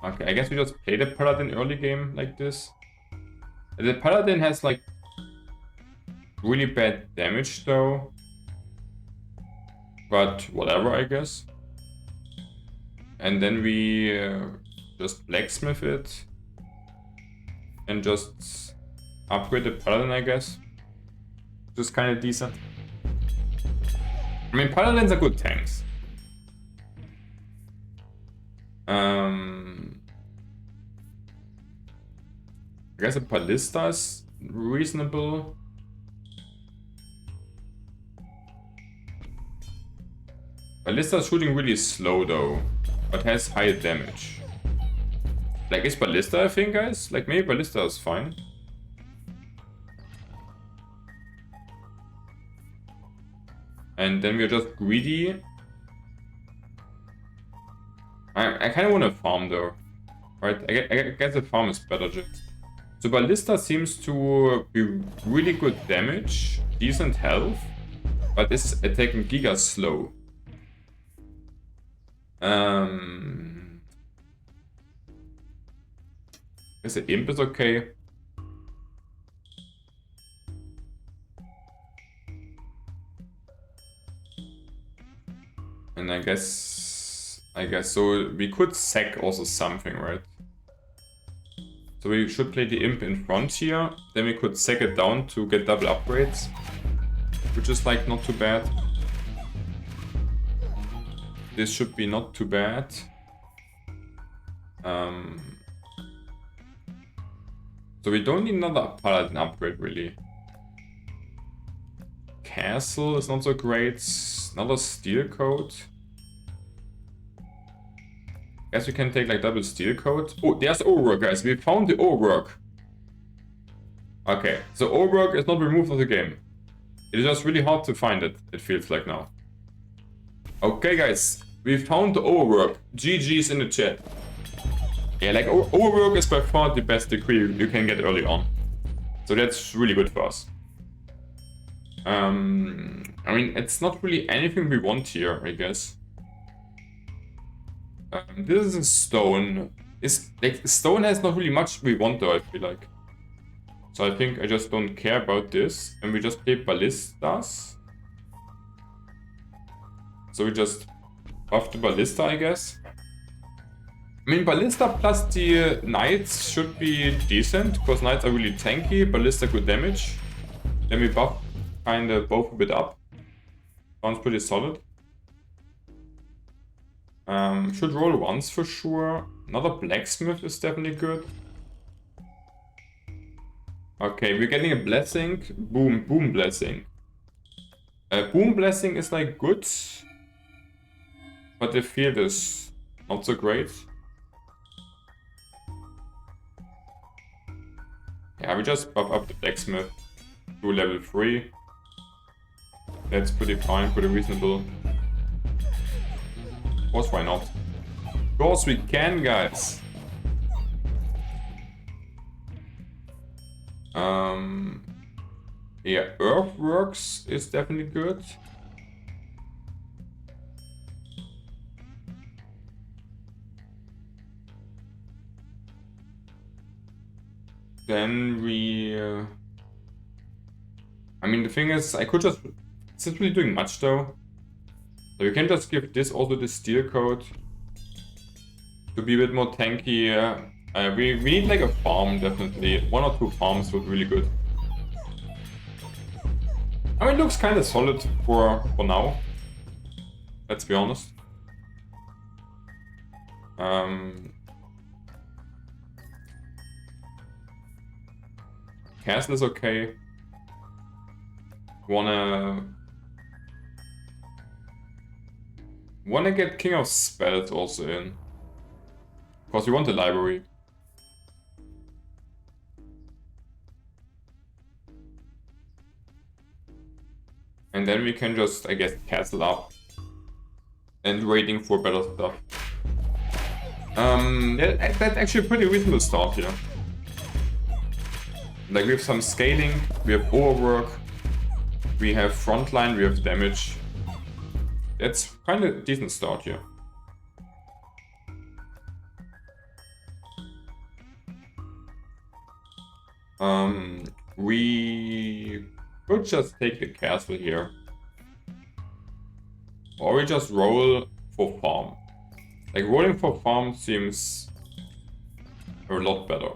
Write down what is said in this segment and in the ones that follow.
Okay, I guess we just play the Paladin early game like this. The Paladin has like really bad damage though. But whatever, I guess. And then we just blacksmith it. And just upgrade the Paladin, I guess. Just kind of decent. I mean, Paladins are good tanks. I guess a Ballista is reasonable. Ballista is shooting really slow though, but has high damage. Like, is Ballista a thing, guys? Like, maybe Ballista is fine. And then we're just greedy. I kind of want to farm though. Right, I guess the farm is better just. So Ballista seems to be really good damage, decent health, but is attacking Giga slow. Guess the Imp is okay. And I guess so we could sack also something, right? So we should play the Imp in front here, then we could sack it down to get double upgrades, which is like not too bad. This should be not too bad. So we don't need another Paladin upgrade really. Castle is not so great. Another Steel Coat. Guess we can take like double Steel Coat. Oh, there's Overwork, guys. We found the Overwork. Okay, so Overwork is not removed from the game. It is just really hard to find it, it feels like now. Okay, guys. We found the Overwork. GG's in the chat. Yeah, like Overwork is by far the best decree you can get early on. So that's really good for us. I mean, it's not really anything we want here, I guess. This is a stone. Stone has not really much we want though, I feel like. So I think I just don't care about this. And we just play Ballistas. So we just buff the Ballista, I guess. I mean, Ballista plus the Knights should be decent, because Knights are really tanky, Ballista good damage. Then we buff kinda both a bit up. Sounds pretty solid. Should roll once for sure. Another Blacksmith is definitely good. Okay, we're getting a Blessing. Boom Blessing. Boom Blessing is like good, but the field is not so great. Yeah, we just buff up the Blacksmith to level 3. That's pretty fine, pretty reasonable. Of course, why not? Of course we can, guys. Yeah, Earthworks is definitely good. Then we... I mean, the thing is, I could just... It's not really doing much though. So we can just give this also the Steel Coat to be a bit more tanky. We need like a farm, definitely. 1 or 2 farms would be really good. I mean, it looks kind of solid for now. Let's be honest. Castle is okay. Wanna get King of Spells also in. Because we want the library. And then we can just, I guess, castle up. And waiting for better stuff. That's actually a pretty reasonable start here. Like, we have some scaling, we have overwork, we have frontline, we have damage. That's kind of a decent start here. We could just take the castle here. Or we just roll for farm. Like, rolling for farm seems a lot better.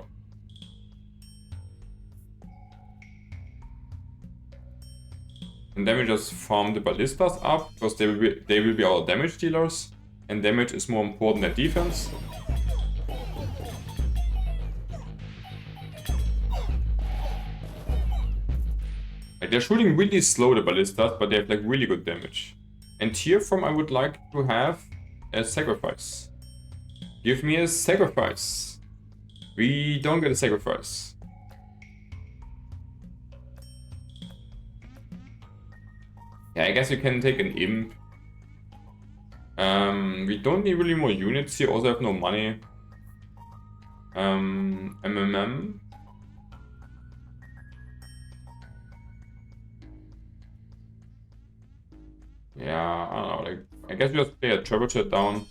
And then we just farm the ballistas up, because they will be our damage dealers. And damage is more important than defense. Like, they're shooting really slow, the ballistas, but they have like really good damage. And here from I would like to have a sacrifice. Give me a sacrifice. We don't get a sacrifice. Yeah, I guess you can take an imp. We don't need really more units here, also have no money. MMM. Yeah, I don't know, like, I guess we just play a trebuchet down.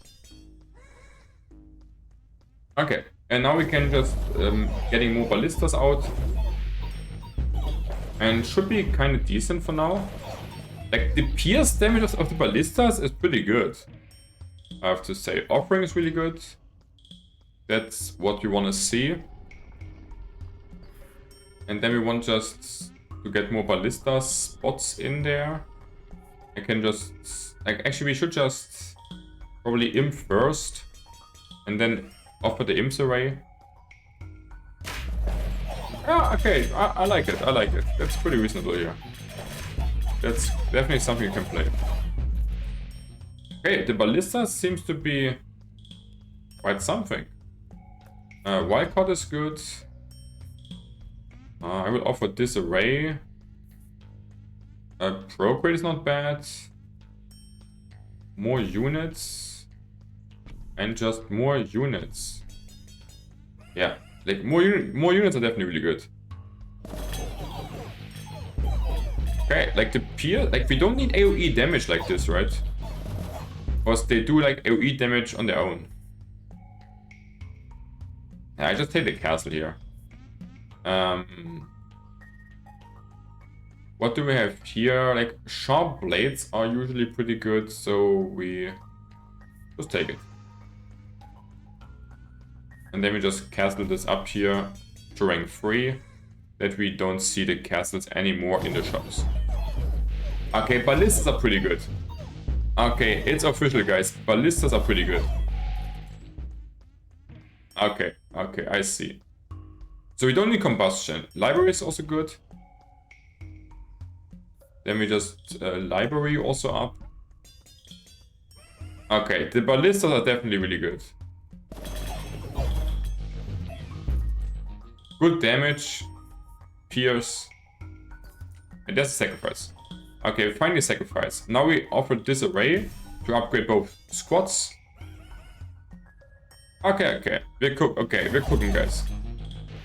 Okay, and now we can just getting more ballistas out. And should be kind of decent for now. Like, the pierce damage of the ballistas is pretty good, I have to say. Offering is really good. That's what we want to see. And then we want just to get more ballista spots in there. I can just... like, actually we should just probably imp first. And then offer the imps array. Yeah, okay, I like it, I like it. That's pretty reasonable here. That's definitely something you can play. Okay, the ballista seems to be quite something. Wildcard is good. I will offer this array. Procreate is not bad. More units. And just more units. Yeah, like more units are definitely really good. Okay, like the peer, like we don't need AoE damage like this, right? Because they do like AoE damage on their own. Yeah, I just take the castle here. What do we have here? Like, sharp blades are usually pretty good, so we just take it. And then we just castle this up here to rank 3, that we don't see the castles anymore in the shops. Okay, ballistas are pretty good. Okay, it's official, guys. Ballistas are pretty good. Okay, okay, I see. So we don't need combustion. Library is also good. Then we just library also up. Okay, the ballistas are definitely really good. Good damage. Pierce. And that's a sacrifice. Okay, finally sacrifice. Now we offer this array to upgrade both squads. Okay, okay. We're cooking, guys.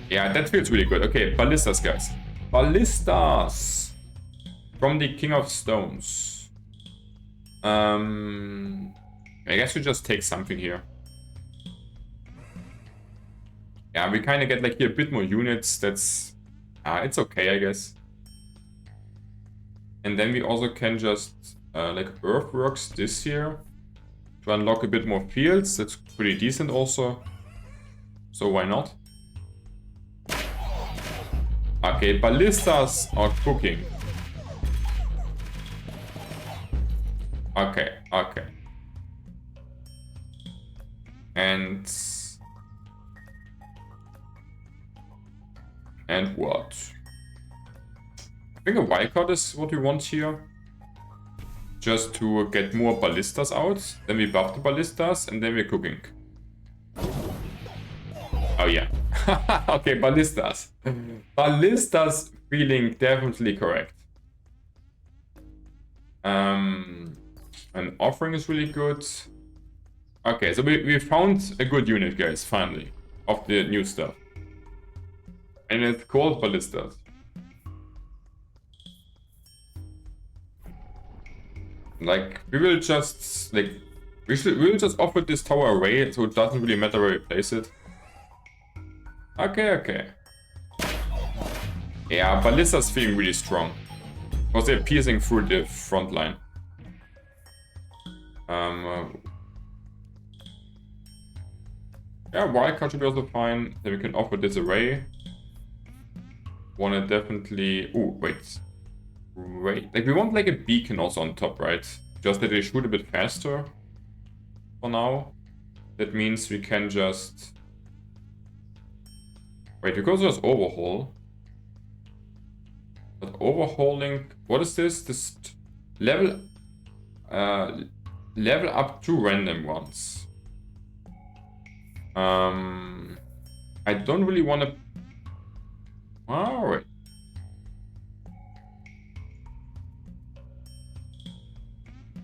Yeah, that feels really good. Okay, ballistas, guys. Ballistas! From the King of Stones. I guess we just take something here. Yeah, we kind of get like here a bit more units. That's... it's okay, I guess. And then we also can just like earthworks this here to unlock a bit more fields. That's pretty decent also. So why not? Okay, ballistas are cooking. Okay, okay. And what? I think a wildcard is what we want here. Just to get more ballistas out. Then we buff the ballistas and then we're cooking. Oh yeah. Okay, ballistas. Ballistas feeling definitely correct. An offering is really good. Okay, so we found a good unit, guys, finally. Of the new stuff. And it's called ballistas. Like, we will just, like, we will just offer this tower array, so it doesn't really matter where we place it. Okay, okay. Yeah, Ballista's feeling really strong. Because they're piercing through the front line. Yeah, wildcard should be also fine. Then we can offer disarray. Wanna definitely... Ooh, wait. Wait. Like, we want like a beacon also on top, right? Just that they shoot a bit faster. For now. That means we can just... Wait, we could just overhaul. But overhauling... What is this? This level... level up 2 random ones. I don't really want to... Alright.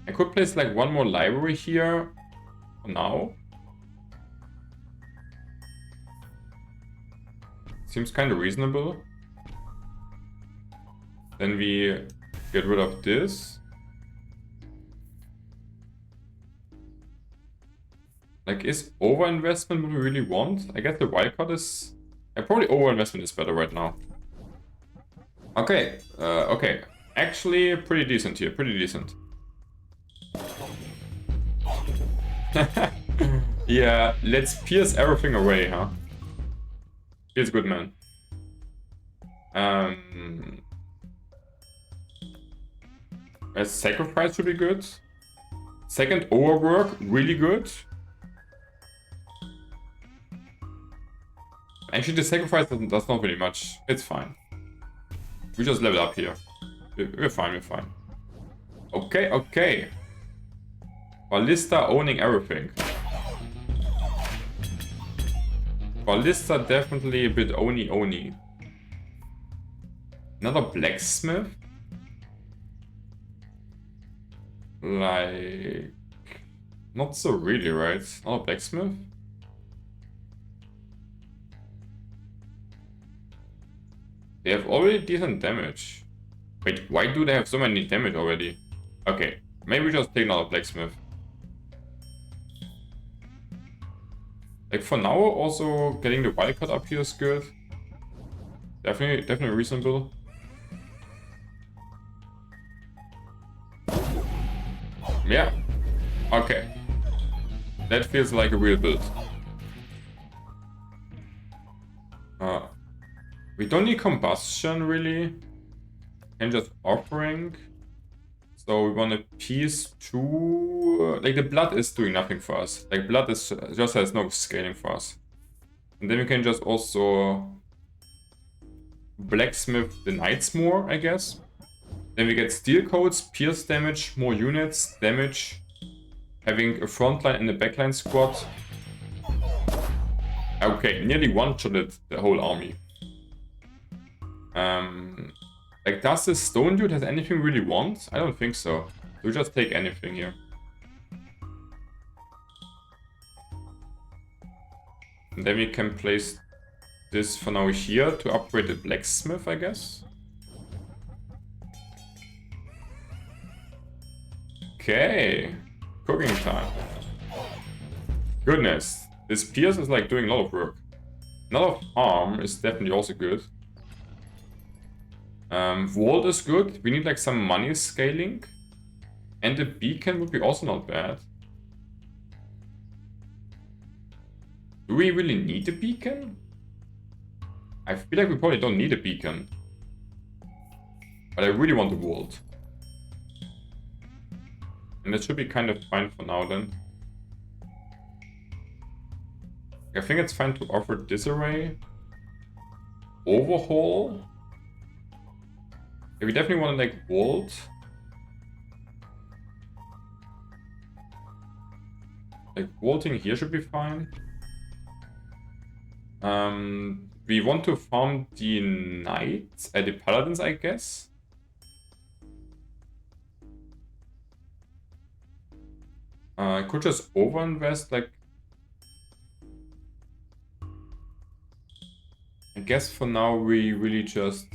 I could place like one more library here for now. Seems kind of reasonable. Then we get rid of this. Like, is overinvestment what we really want? I guess the wildcard is... Yeah, probably overinvestment is better right now. Okay, okay. Actually, pretty decent here, pretty decent. Yeah, let's pierce everything away, huh? Feels good, man. A sacrifice should be good. Second overwork, really good. Actually, the sacrifice does not really much. It's fine. We just level up here. We're fine, we're fine. Okay, okay. Ballista owning everything. Ballista definitely a bit oni. Another blacksmith? Like... Not so really, right? Not a blacksmith? They have already decent damage. Wait, why do they have so many damage already? Okay, maybe just take another blacksmith. Like for now, also getting the wildcard up here is good. Definitely reasonable. Yeah. Okay. That feels like a real build. We don't need combustion really. And just offering. So we want to piece 2. Like the blood is doing nothing for us. Like blood is just has no scaling for us. And then we can just also blacksmith the knights more, I guess. Then we get steel coats, pierce damage, more units, damage. Having a frontline and a backline squad. Okay, nearly one-shotted the whole army. Like, does this stone dude has anything we really want? I don't think so. We just take anything here. And then we can place this for now here to upgrade the blacksmith, I guess. Okay. Cooking time. Goodness. This pierce is like doing a lot of work. A lot of harm is definitely also good. Vault is good. We need like some money scaling. And the beacon would be also not bad. Do we really need a beacon? I feel like we probably don't need a beacon. But I really want the vault. And that should be kind of fine for now then. I think it's fine to offer disarray. Overhaul. Yeah, we definitely want to like vault. Like vaulting here should be fine. We want to farm the knights, the paladins, I guess. I could just overinvest, like... I guess for now we really just...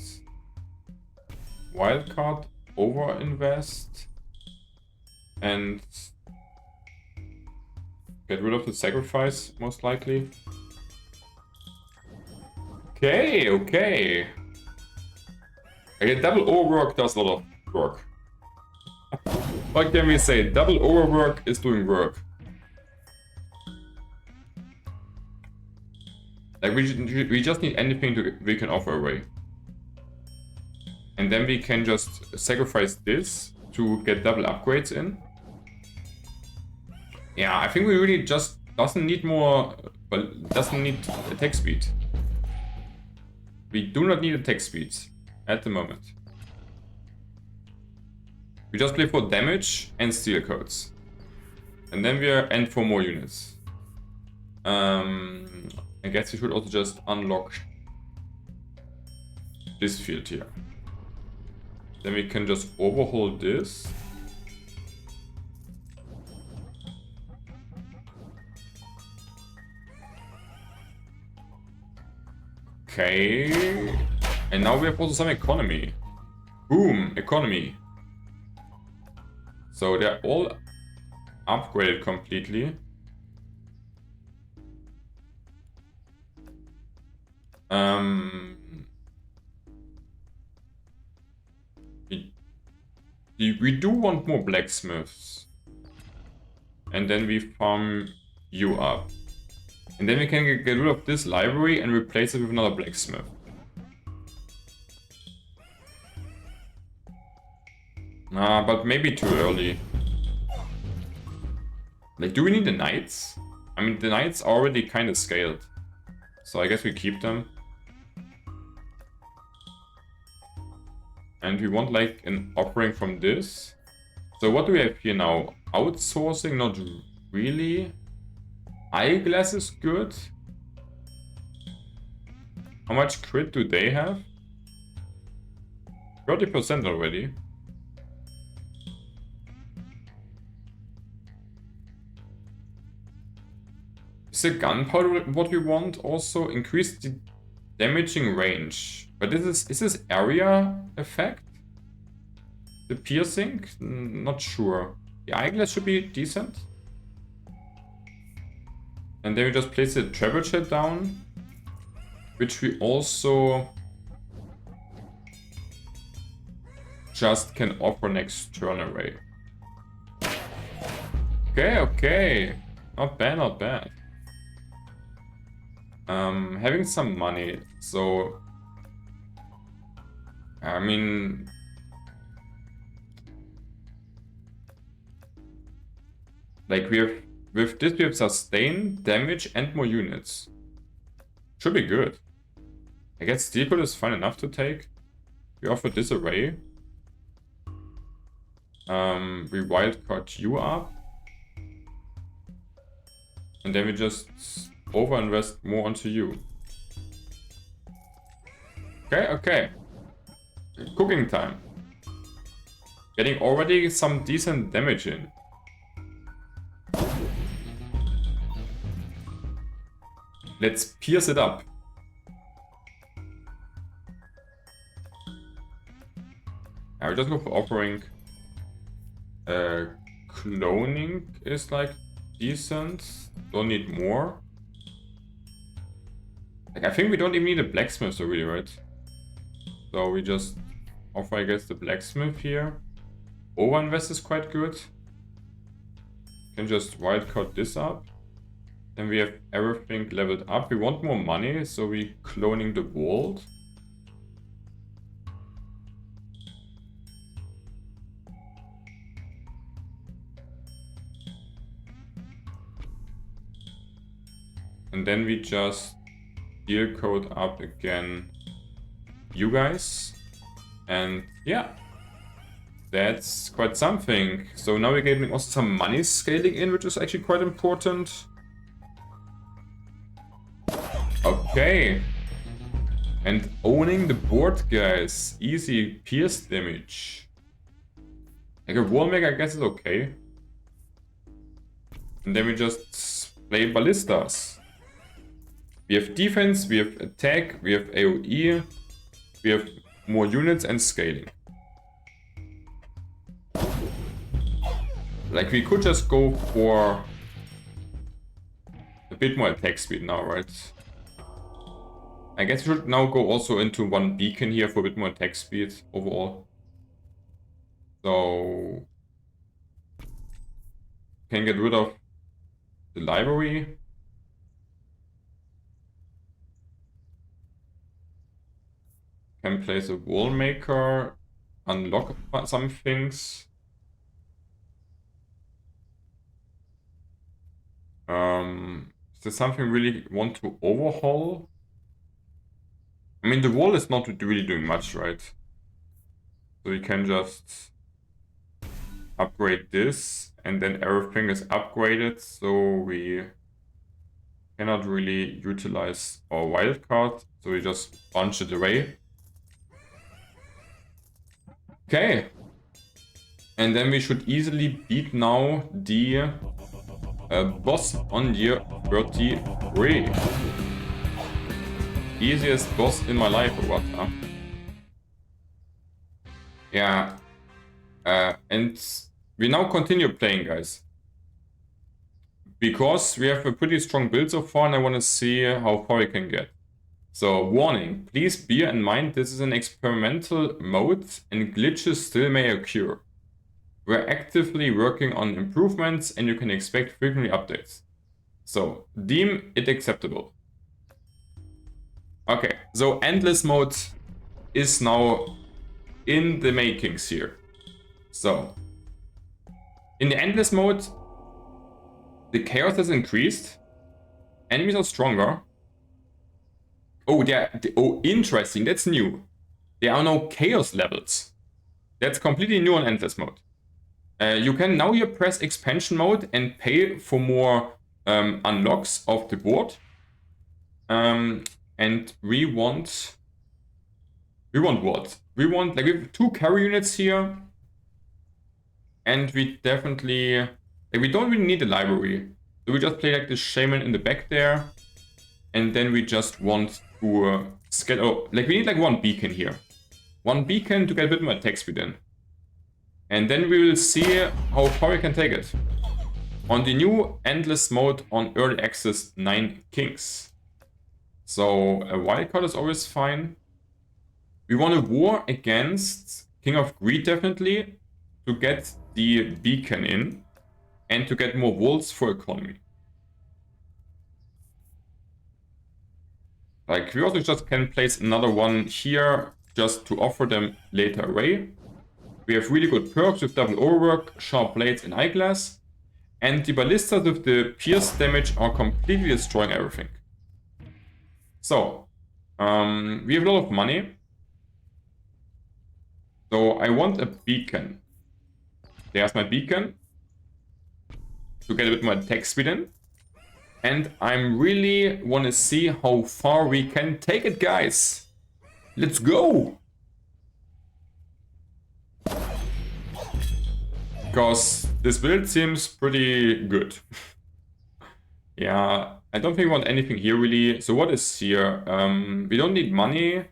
Wildcard, overinvest. And... Get rid of the sacrifice, most likely. Okay, okay. Okay, double overwork does a lot of work. What can we say? Double overwork is doing work. Like we just need anything we can offer away. And then we can just sacrifice this to get double upgrades in. Yeah, I think we really just doesn't need more, well, doesn't need attack speed. We do not need attack speed at the moment. We just play for damage and steel codes. And then we are and for more units. I guess we should also just unlock this field here. Then we can just overhaul this. Okay. And now we have also some economy. Boom, economy. So they're all upgraded completely. We do want more blacksmiths. And then we farm you up. And then we can get rid of this library and replace it with another blacksmith. But maybe too early. Like, do we need the knights? I mean, the knights are already kind of scaled. So I guess we keep them. And we want like an offering from this. So what do we have here now? Outsourcing, not really. Eyeglass is good. How much crit do they have? 30% already. Is the gunpowder what we want? Also increase the damaging range. But is this area effect? The piercing? Not sure. The eyeglass should be decent. And then we just place the trebuchet down, which we also just can offer next turn array. Okay, okay. Not bad, not bad. Having some money, so I mean, like we have with this we have sustain, damage, and more units. Should be good. I guess steel code is fine enough to take. We offer this array. We wildcard you up, and then we just over-invest more onto you. Okay, okay. Cooking time. Getting already some decent damage in. Let's pierce it up. I will just go for offering. Cloning is like decent. Don't need more. Like, I think we don't even need a blacksmith, so really, right? So we just offer, I guess, the blacksmith here. Overinvest is quite good. Can just wildcard this up. Then we have everything leveled up. We want more money, so we cloning the vault. And then we just deal code up again you guys. And yeah, that's quite something. So now we're getting also some money scaling in, which is actually quite important. Okay. And owning the board, guys. Easy pierce damage. Like a wallmaker, I guess, is okay. And then we just play ballistas. We have defense, we have attack, we have AoE, we have more units and scaling. Like, we could just go for a bit more attack speed now, right? I guess we should now go also into one beacon here for a bit more attack speed overall. So can get rid of the library. Can place a wall maker, unlock some things. Is there something we really want to overhaul? I mean, the wall is not really doing much, right? So we can just upgrade this, and then everything is upgraded, so we cannot really utilize our wildcard, so we just bunch it away. Okay. And then we should easily beat now the boss on year 33. Easiest boss in my life or what, huh? Yeah. And we now continue playing, guys. Because we have a pretty strong build so far and I want to see how far we can get. So, warning, please bear in mind this is an experimental mode and glitches still may occur. We're actively working on improvements and you can expect frequently updates. So, deem it acceptable. Okay, so endless mode is now in the makings here. So, in the endless mode, the chaos has increased. Enemies are stronger. Oh, yeah. Oh, interesting. That's new. There are no chaos levels. That's completely new on endless mode. You can now here press expansion mode and pay for more unlocks of the board. And we want what? We want, like, we have 2 carry units here. And we definitely, like, we don't really need a library. So we just play like the shaman in the back there. And then we just want to scale, oh, like we need like 1 beacon here. 1 beacon to get a bit more attack speed in. And then we will see how far we can take it. On the new endless mode on early access 9 kings. So a wildcard is always fine. We want a war against King of Greed definitely to get the beacon in and to get more walls for economy. Like we also just can place another one here just to offer them later away. We have really good perks with double overwork, sharp blades and eyeglass. And the ballistas with the pierce damage are completely destroying everything. So, we have a lot of money. So I want a beacon. There's my beacon. To get a bit more attack speed in. And I really want to see how far we can take it, guys. Let's go! Because this build seems pretty good. Yeah, I don't think we want anything here really. So what is here? We don't need money.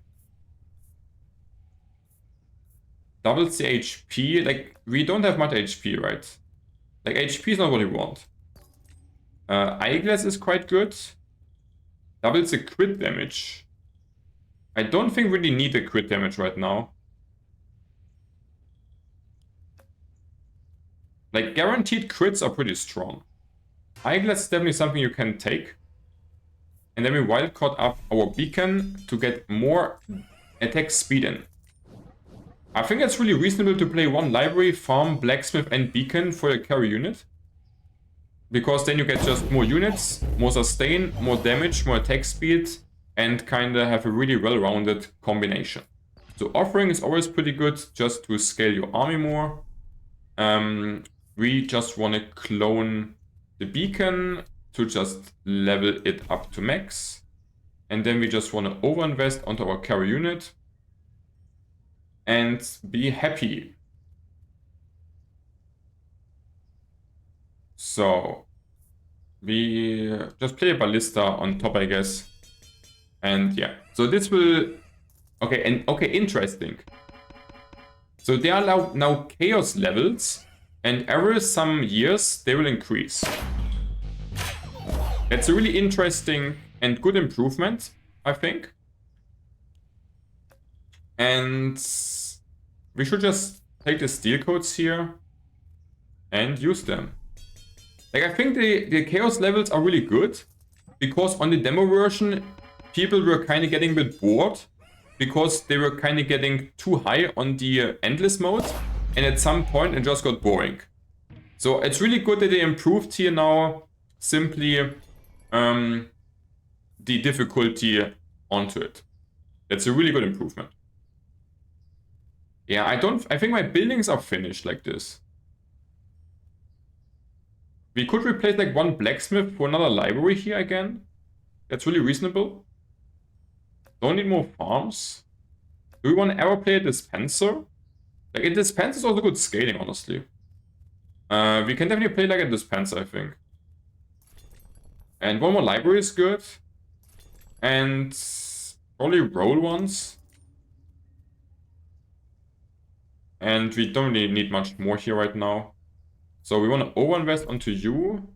Doubles the HP. Like, we don't have much HP, right? Like, HP is not what we want. Eyeglass is quite good. Doubles the crit damage. I don't think we really need the crit damage right now. Like, guaranteed crits are pretty strong. Eyeglass is definitely something you can take. And then we wildcard up our beacon to get more attack speed in. I think it's really reasonable to play 1 library, farm, blacksmith and beacon for your carry unit. Because then you get just more units, more sustain, more damage, more attack speed, and kinda have a really well-rounded combination. So offering is always pretty good just to scale your army more. We just want to clone the beacon to just level it up to max. And then we just want to overinvest onto our carry unit and be happy. So we just play a ballista on top, I guess. And yeah, so this will, okay, and okay, interesting. So there are now chaos levels, and every some years they will increase. That's a really interesting and good improvement, I think. And we should just take the steel codes here and use them. Like, I think the chaos levels are really good, because on the demo version, people were kind of getting a bit bored, because they were kind of getting too high on the endless mode, and at some point it just got boring. So it's really good that they improved here now, simply the difficulty onto it. That's a really good improvement. Yeah, I think my buildings are finished like this. We could replace like one blacksmith for another library here again. That's really reasonable. Don't need more farms. Do we want to ever play a dispenser? Like, a dispenser is also good scaling, honestly. We can definitely play like a dispenser, I think. And one more library is good. And probably roll ones. And we don't really need much more here right now. So we want to overinvest onto you.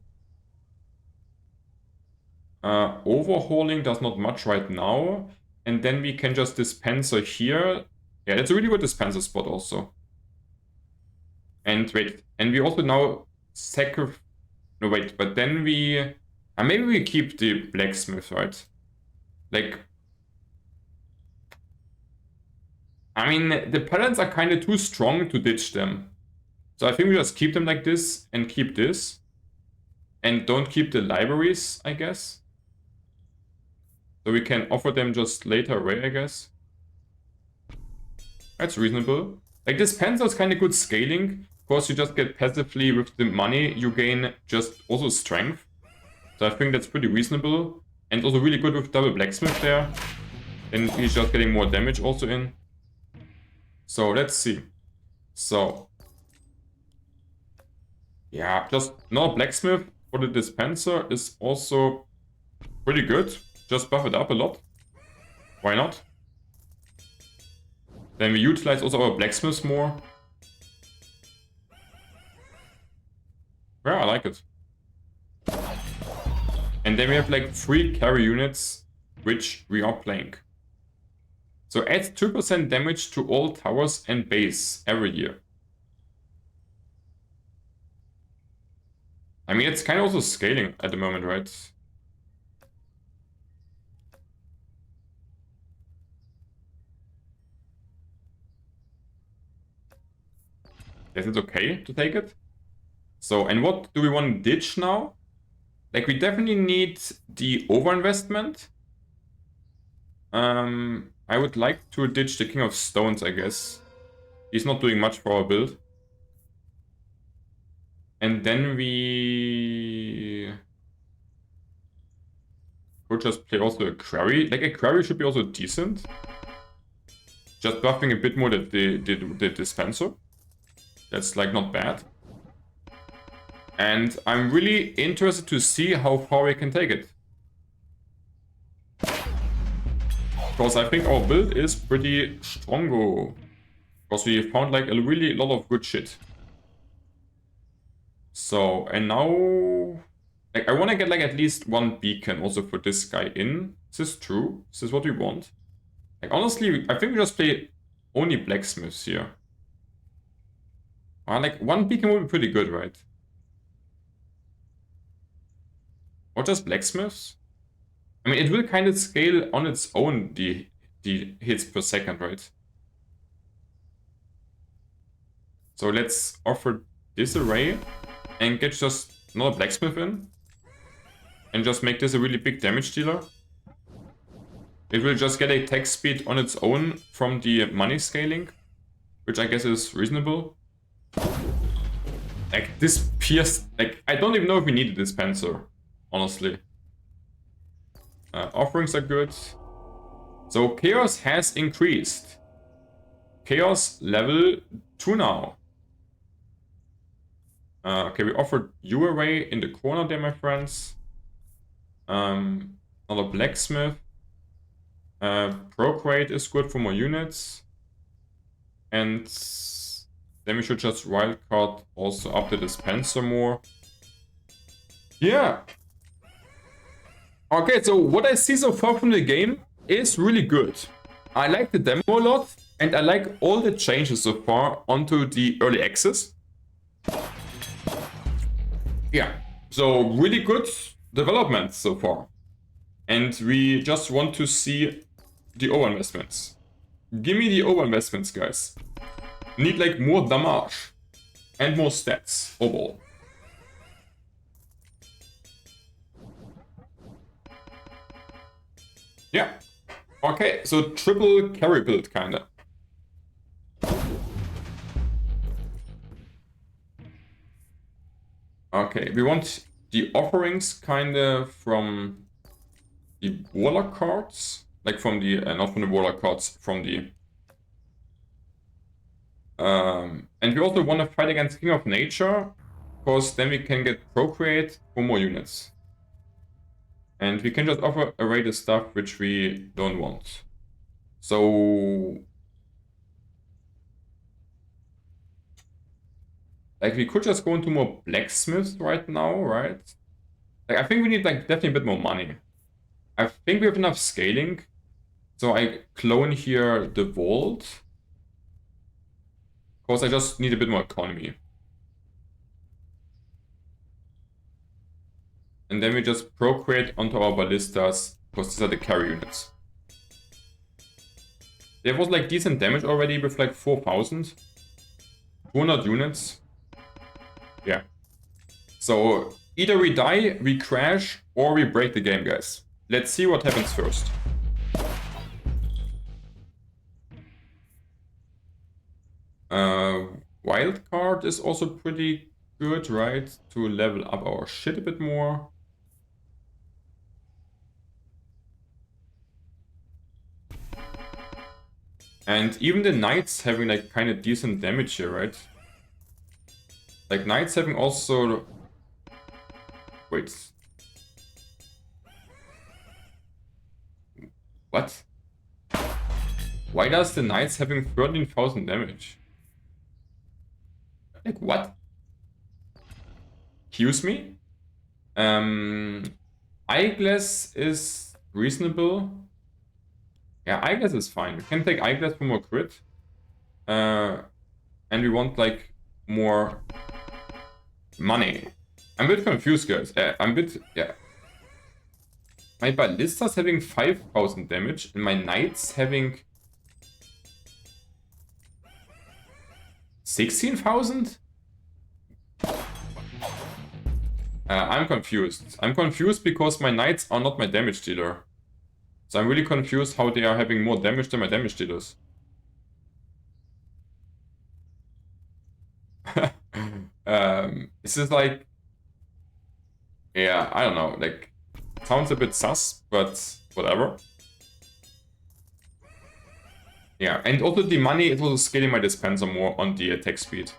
Overhauling does not much right now. And then we can just dispenser here. Yeah, that's a really good dispenser spot also. And wait, and we also now sacrifice... No, wait, but then we... maybe we keep the blacksmith, right? Like... I mean, the paladins are kind of too strong to ditch them. So I think we just keep them like this and keep this. And don't keep the libraries, I guess. So we can offer them just later away, I guess. That's reasonable. Like, dispenser is kind of good scaling. Of course, you just get passively with the money, you gain just also strength. So I think that's pretty reasonable. And also really good with double blacksmith there. Then he's just getting more damage also in. So let's see. So yeah, just no blacksmith for the dispenser is also pretty good. Just buff it up a lot. Why not? Then we utilize also our blacksmiths more. Yeah, I like it. And then we have like 3 carry units, which we are playing. So adds 2% damage to all towers and base every year. I mean, it's kind of also scaling at the moment, right? Guess it's okay to take it. So, and what do we want to ditch now? Like, we definitely need the overinvestment. I would like to ditch the King of Stones, I guess. He's not doing much for our build. And then we could just play also a quarry. Like, a quarry should be also decent. Just buffing a bit more the dispenser. That's like not bad. And I'm really interested to see how far we can take it. Because I think our build is pretty strongo. Because we found like a really lot of good shit. So, and now... Like, I want to get like at least 1 beacon also for this guy in. Is this true? Is this what we want? Like, honestly, I think we just play only blacksmiths here. Like, 1 beacon would be pretty good, right? Or just blacksmiths? I mean, it will kind of scale on its own the hits per second, right? So let's offer this array and get just another blacksmith in. And just make this a really big damage dealer. It will just get a attack speed on its own from the money scaling, which I guess is reasonable. Like, this pierced... Like, I don't even know if we need a dispenser, honestly. Offerings are good. So chaos has increased. Chaos level 2 now. Okay, we offered you array in the corner there, my friends. Another blacksmith. Procreate is good for more units. And then we should just wildcard also up the dispenser more. Yeah. Okay, so what I see so far from the game is really good. I like the demo a lot, And I like all the changes so far onto the early access. Yeah, so really good development so far. And we just want to see the overinvestments. Give me the overinvestments, guys. Need like more damage and more stats overall. Yeah. Okay, so triple carry build kinda. Okay, we want the offerings kinda from the warlock cards. Like from the, not from the warlock cards, from the... and we also want to fight against King of Nature, because then we can get Procreate for more units. And we can just offer away the stuff which we don't want. So... like, we could just go into more blacksmiths right now, right? Like, I think we need, like, definitely a bit more money. I think we have enough scaling. So I clone here the vault. Of course, I just need a bit more economy. And then we just procreate onto our ballistas, because these are the carry units. There was like decent damage already with like 4,000. 200 units. Yeah. So either we die, we crash, or we break the game, guys. Let's see what happens first. Wildcard is also pretty good, right? To level up our shit a bit more. And even the knights having like kind of decent damage here, right? Like knights having also... wait. What? Why does the knights having 13,000 damage? Like what? Excuse me? Eyeglass is reasonable. Yeah, Eyeglass is fine. We can take Eyeglass for more crit. And we want like more money. I'm a bit confused, guys. I'm a bit... yeah. My ballistas having 5,000 damage and my knights having 16,000? I'm confused. I'm confused because my knights are not my damage dealer. So I'm really confused how they are having more damage than my damage dealers. This is like... yeah, I don't know. Like, sounds a bit sus, but whatever. Yeah, and also the money is also scaling my dispenser more on the attack speed.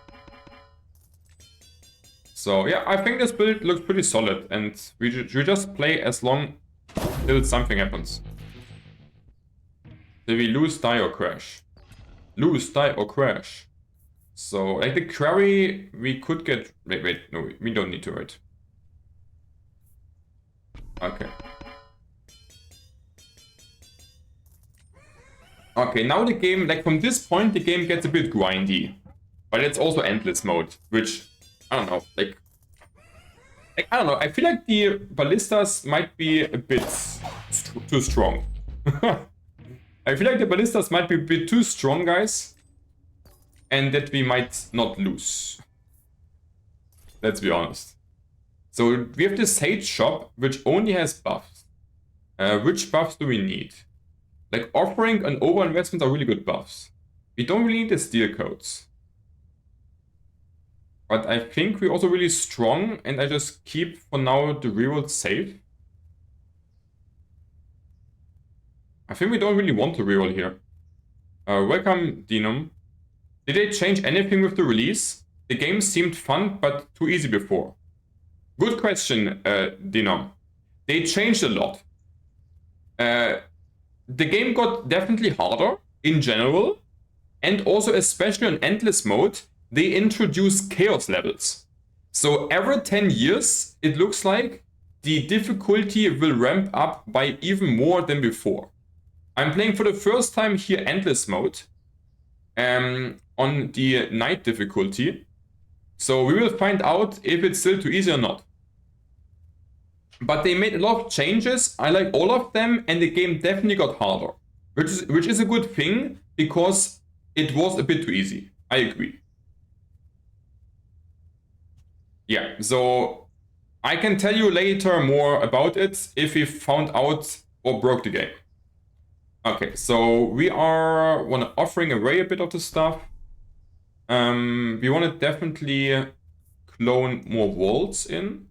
So yeah, I think this build looks pretty solid, and we just play as long till something happens. Till we lose, die, or crash. Lose, die, or crash. So, like the quarry, we could get... wait, no, we don't need to, right? Okay. Okay, now the game, like from this point, the game gets a bit grindy. But it's also endless mode, which, I don't know, like I don't know, I feel like the ballistas might be a bit too strong. I feel like the ballistas might be a bit too strong, guys. And that we might not lose. Let's be honest. So we have the Sage shop, which only has buffs. Which buffs do we need? Like offering and overinvestment are really good buffs. We don't really need the steel codes. But I think we're also really strong, and I just keep for now the reroll safe. I think we don't really want to reroll here. Welcome, Denom. Did they change anything with the release? The game seemed fun, but too easy before. Good question, Denom. They changed a lot. The game got definitely harder in general, and also especially on endless mode, they introduced chaos levels. So every 10 years, it looks like the difficulty will ramp up by even more than before. I'm playing for the first time here endless mode, on the night difficulty. So we will find out if it's still too easy or not. But they made a lot of changes. I like all of them, and the game definitely got harder, which is a good thing because it was a bit too easy. I agree. Yeah, so I can tell you later more about it if we found out or broke the game. Okay, so we want to offering away a bit of the stuff. We want to definitely clone more walls in.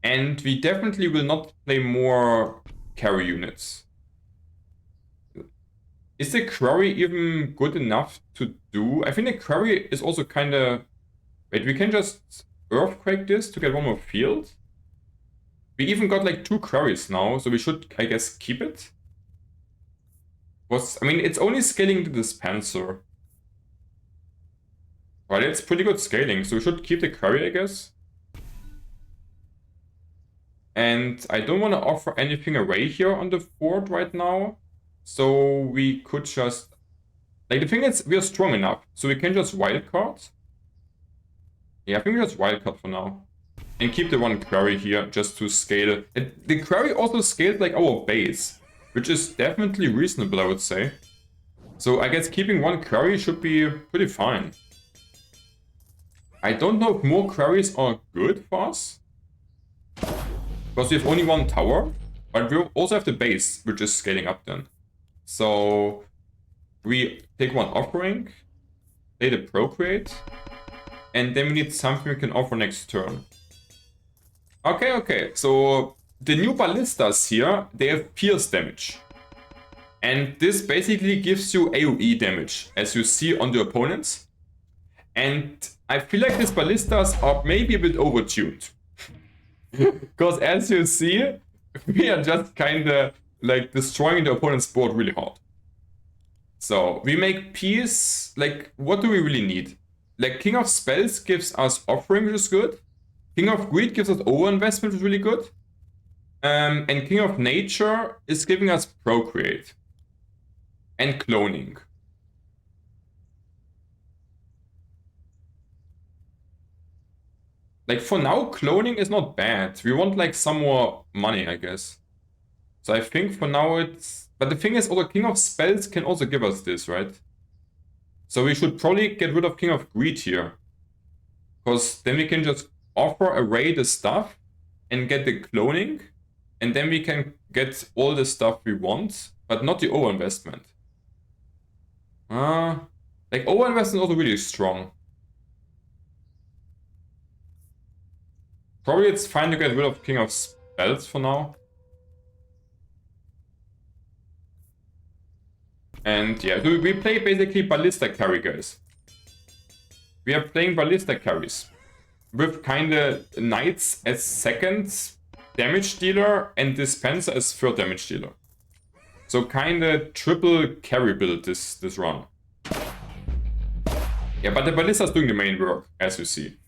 And we definitely will not play more carry units. Is the quarry even good enough to do? I think the quarry is also kind of... Wait, we can just earthquake this to get one more field? We even got like 2 quarries now, so we should, I guess, keep it. I mean, it's only scaling the dispenser. Well, it's pretty good scaling, so we should keep the quarry, I guess. And I don't want to offer anything away here on the fort right now. So we could just... Like, the thing is, we are strong enough, so we can just wildcard. Yeah, I think we just wildcard for now. And keep the 1 quarry here, just to scale. The quarry also scales like our base, which is definitely reasonable, I would say. So I guess keeping 1 quarry should be pretty fine. I don't know if more quarries are good for us, because we have only 1 tower, but we also have the base, which is scaling up then. So we take 1 offering, play the procreate, and then we need something we can offer next turn. Okay, so the new ballistas here, they have pierce damage. And this basically gives you AoE damage, as you see on the opponents. And I feel like these ballistas are maybe a bit overtuned. Because as you see, we are just kinda like destroying the opponent's board really hard. So we make peace, like what do we really need? Like King of Spells gives us offering, which is good. King of Greed gives us overinvestment, which is really good. And King of Nature is giving us procreate. And cloning. Like for now, cloning is not bad. We want like some more money, I guess. So I think for now it's... But the thing is, also King of Spells can also give us this, right? So we should probably get rid of King of Greed here. Because then we can just offer array the stuff and get the cloning. And then we can get all the stuff we want, but not the overinvestment. Like overinvestment is also really strong. Probably it's fine to get rid of King of Spells for now. And yeah, we play basically ballista carry, guys. We are playing ballista carries. With kinda knights as second damage dealer and dispenser as third damage dealer. So kinda triple carry build this run. Yeah, but the ballista is doing the main work, as you see.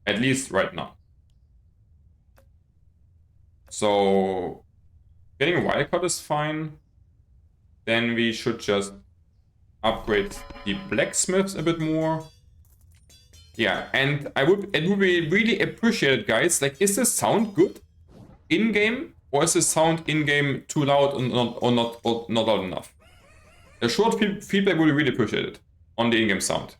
At least right now. So getting a wildcard is fine. Then we should just upgrade the blacksmiths a bit more. Yeah, and it would be really appreciated, guys. Like, is the sound good in-game? Or is the sound in-game too loud or not loud enough? A short feedback would be really appreciated on the in-game sound.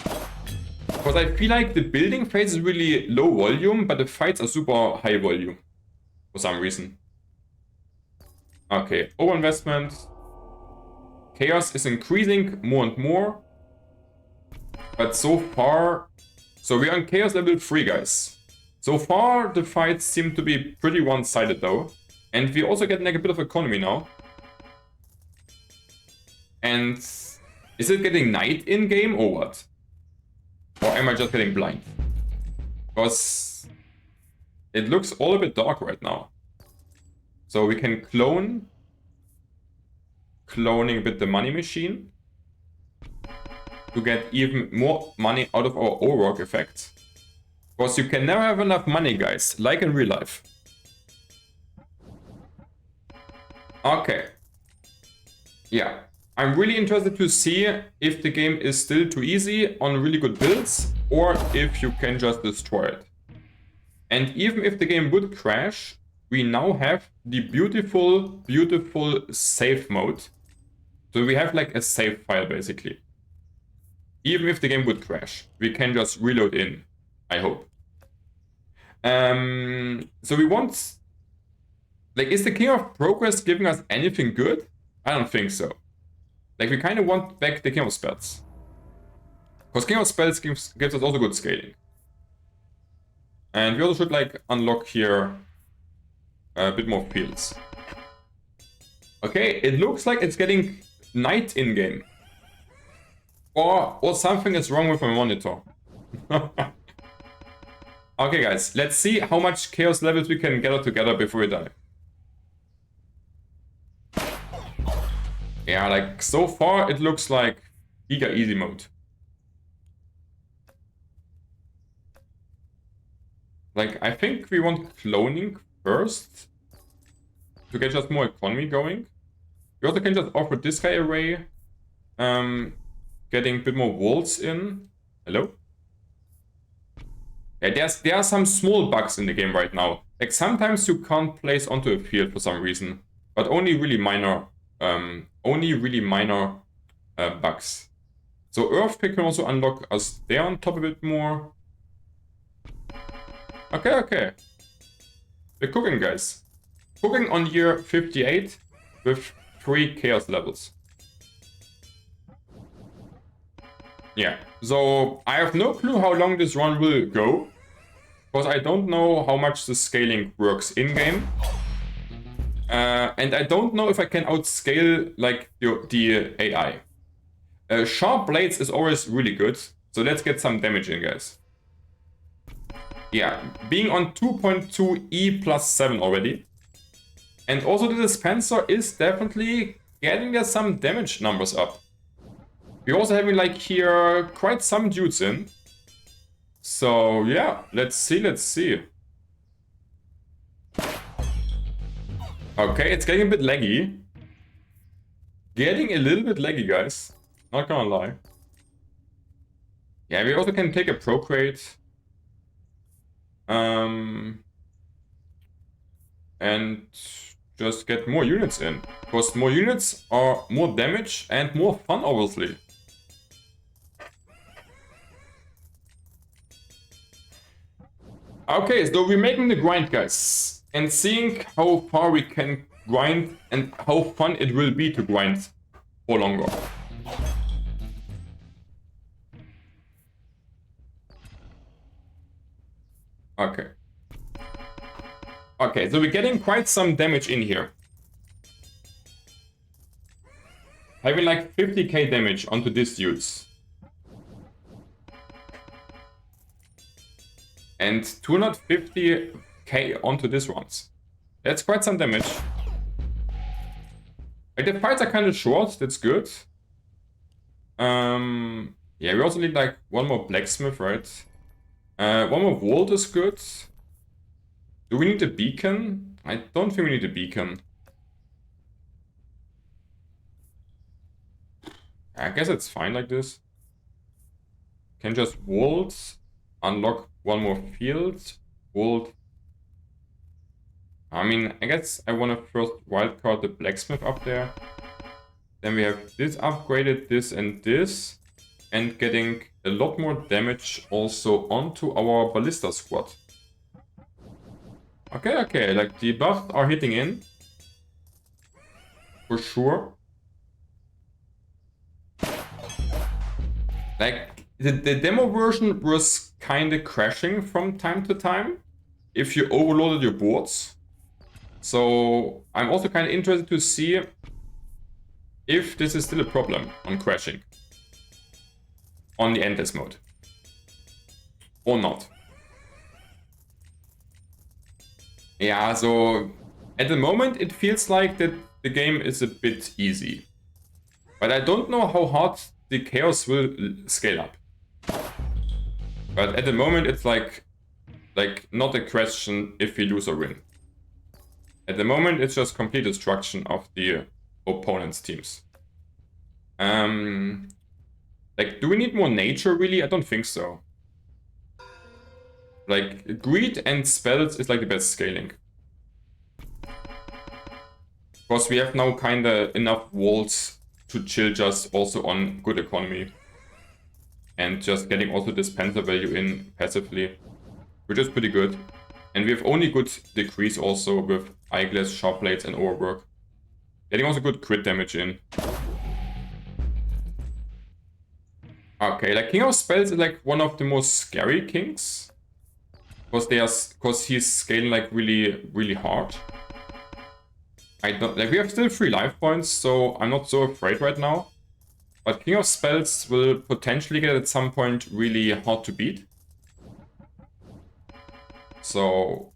Because I feel like the building phase is really low volume, but the fights are super high volume. For some reason. Okay, overinvestment. Chaos is increasing more and more. But so far... So we are on Chaos level 3, guys. So far, the fights seem to be pretty one-sided, though. And we also get like a bit of economy now. And... Is it getting night in-game or what? Or am I just getting blind? Because... It looks all a bit dark right now. So we can cloning a bit the money machine to get even more money out of our O'Rourke effect. Because you can never have enough money, guys, like in real life. Okay. Yeah. I'm really interested to see if the game is still too easy on really good builds or if you can just destroy it. And even if the game would crash, we now have the beautiful, beautiful save mode. So we have like a save file basically. Even if the game would crash, we can just reload in, I hope. So we want... Like, is the King of Progress giving us anything good? I don't think so. Like, we kind of want back the King of Spells. Because King of Spells gives us also good scaling. And we also should, like, unlock here a bit more fields. Okay, it looks like it's getting night in-game. Or something is wrong with my monitor. Okay, guys, let's see how much chaos levels we can gather together before we die. Yeah, like, so far it looks like giga easy mode. Like, I think we want cloning first to get just more economy going. We also can just offer this guy array, getting a bit more walls in. Hello? Yeah, there are some small bugs in the game right now. Like, sometimes you can't place onto a field for some reason, but only really minor bugs. So Earthpick can also unlock us there on top a bit more. Okay. We're cooking, guys. Cooking on year 58 with 3 chaos levels. Yeah, so I have no clue how long this run will go, because I don't know how much the scaling works in-game. And I don't know if I can outscale, like, the AI. Sharp Blades is always really good, so let's get some damage in, guys. Yeah, being on 2.2 E plus 7 already. And also the dispenser is definitely getting there some damage numbers up. We're also having, like, here quite some dudes in. So yeah, let's see. Okay, it's getting a bit laggy. Getting a little bit laggy, guys. Not gonna lie. Yeah, we also can take a procreate. And just get more units in. Because more units are more damage and more fun, obviously. Okay, so we're making the grind, guys. And seeing how far we can grind and how fun it will be to grind for longer. Okay, so we're getting quite some damage in here. Having like 50k damage onto these dudes. And 250k onto these ones. That's quite some damage. Like, the fights are kind of short, that's good. Yeah, we also need like one more blacksmith, right? One more vault is good. Do we need a beacon? I don't think we need a beacon. I guess it's fine like this. Can just vault, unlock one more field, vault. I mean, I guess I want to first wildcard the blacksmith up there. Then we have this upgraded, this and this. And getting a lot more damage also onto our ballista squad. Okay, like the buffs are hitting in. For sure. Like, the demo version was kinda crashing from time to time if you overloaded your boards. So I'm also kinda interested to see if this is still a problem on crashing. On the endless mode. Or not. Yeah, so at the moment it feels like that the game is a bit easy. But I don't know how hard the chaos will scale up. But at the moment it's like not a question if we lose or win. At the moment it's just complete destruction of the opponent's teams. Like, do we need more nature, really? I don't think so. Like, greed and spells is like the best scaling. Because we have now kinda enough walls to chill just also on good economy. And just getting also dispenser value in passively, which is pretty good. And we have only good decrease also with eyeglass, sharp blades, and overwork. Getting also good crit damage in. Okay, like King of Spells is like one of the most scary kings. Because he's scaling like really hard. I don't like we have still 3 life points, so I'm not so afraid right now. But King of Spells will potentially get at some point really hard to beat. So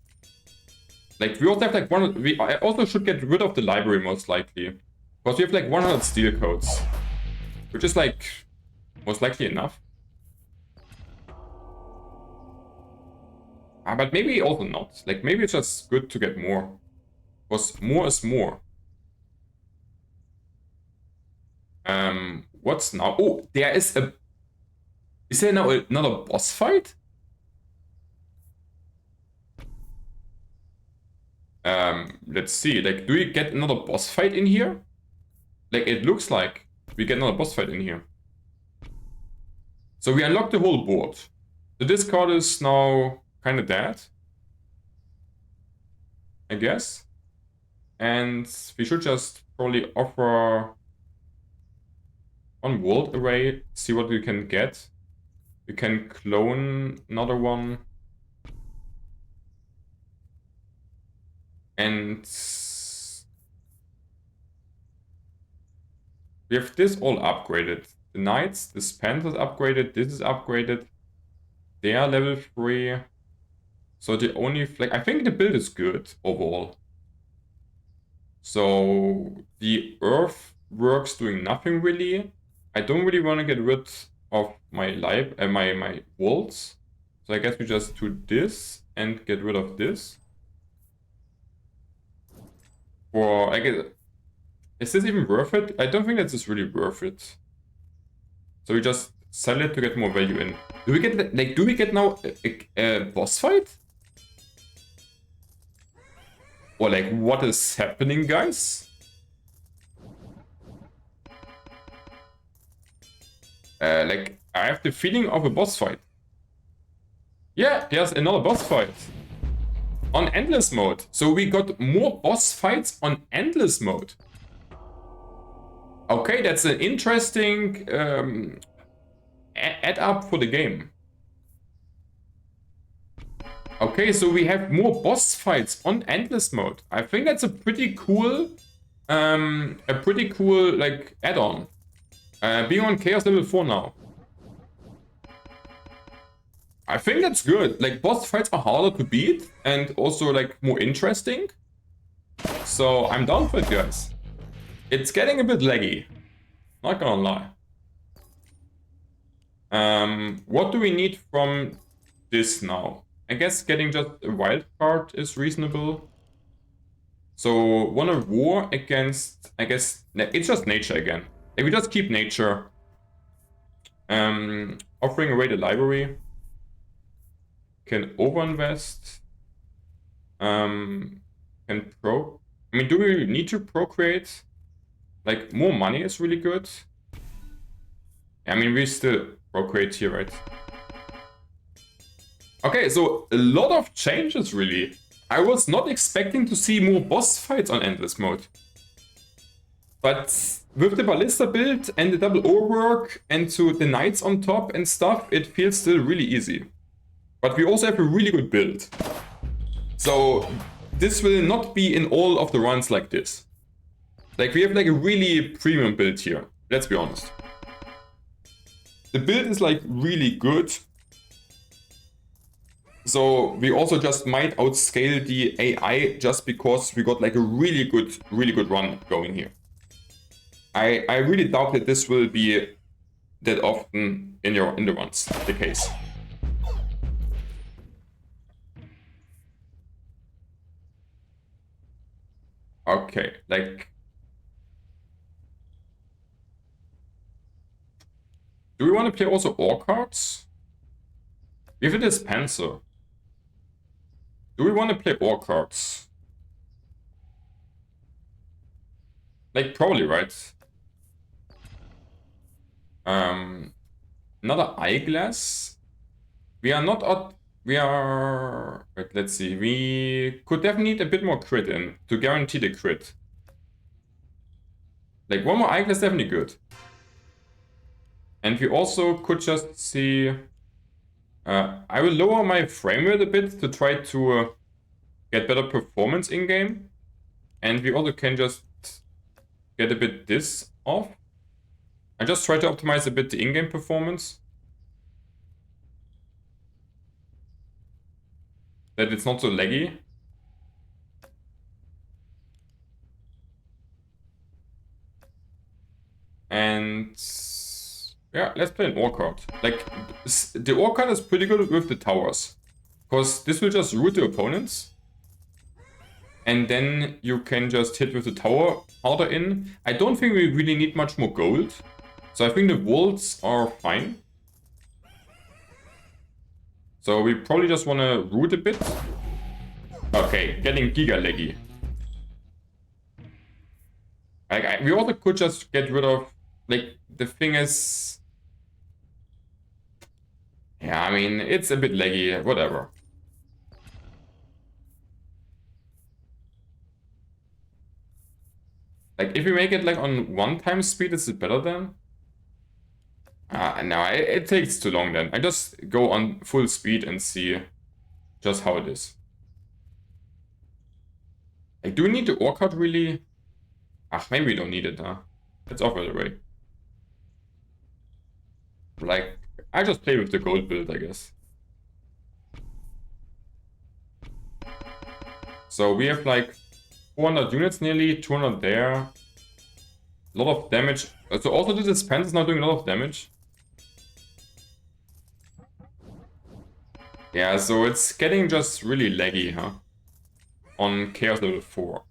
like we also have like I also should get rid of the library most likely. Because we have like 100 steel codes. Which is like most likely enough. But maybe also not. Like maybe it's just good to get more. Because more is more. What's now? Oh, there is a... Is there now another boss fight? Let's see. Like, do we get another boss fight in here? Like, it looks like we get another boss fight in here. So we unlocked the whole board. So this card is now kind of dead, I guess. And we should just probably offer one world array, see what we can get. We can clone another one. And we have this all upgraded. The knights, the spans is upgraded, this is upgraded. They are level 3. So the only like I think the build is good overall. So the earth works doing nothing really. I don't really want to get rid of my my walls. So I guess we just do this and get rid of this. Or I guess, is this even worth it? I don't think that is really worth it. So we just sell it to get more value in. Do we get like do we get now a boss fight? Or like what is happening, guys? Like I have the feeling of a boss fight. Yeah, there's another boss fight. On endless mode. So we got more boss fights on endless mode. Okay, that's an interesting add up for the game. Okay, so we have more boss fights on endless mode. I think that's a pretty cool like add-on. Being on Chaos level 4 now. I think that's good. Like boss fights are harder to beat and also like more interesting. So I'm down for it, guys. It's getting a bit laggy. Not gonna lie. What do we need from this now? I guess getting just a wild card is reasonable. So want a war against, I guess, it's just nature again. Like we just keep nature. Offering away the library. Can overinvest. Can I mean, do we need to procreate? Like more money is really good. I mean, we still procreate here, right? Okay, so a lot of changes really. I was not expecting to see more boss fights on endless mode. But with the ballista build and the double overwork and to the knights on top and stuff, it feels still really easy. But we also have a really good build. So this will not be in all of the runs like this. Like we have like a really premium build here, let's be honest. The build is like really good. So we also just might outscale the AI just because we got like a really good run going here. I really doubt that this will be that often in the runs the case. Okay, like Do we want to play also ore cards? We have a dispenser. Do we want to play ore cards? Like, probably, right? Another eyeglass. We are not at... We are... Wait, let's see. We could definitely need a bit more crit in to guarantee the crit. Like, one more eyeglass definitely good. And we also could just see... I will lower my frame rate a bit to try to get better performance in-game. And we also can just get a bit this off. I just try to optimize a bit the in-game performance. That it's not so laggy. And yeah, let's play an ore card. Like, the ore card is pretty good with the towers. Because this will just root the opponents. And then you can just hit with the tower harder in. I don't think we really need much more gold. So I think the walls are fine. So we probably just want to root a bit. Okay, getting giga laggy. Like, we also could just get rid of... Like, the thing is... Yeah, I mean, it's a bit laggy, whatever. Like, if we make it, like, on 1x speed, is it better then? No, it takes too long then. I just go on full speed and see just how it is. Like, do we need the ore card really? Maybe we don't need it, huh? Let's offer it away. Like, I just play with the gold build, I guess. So we have like 400 units nearly, 200 there. A lot of damage. So also the dispenser is now doing a lot of damage. Yeah, so it's getting just really laggy, huh? On Chaos level 4.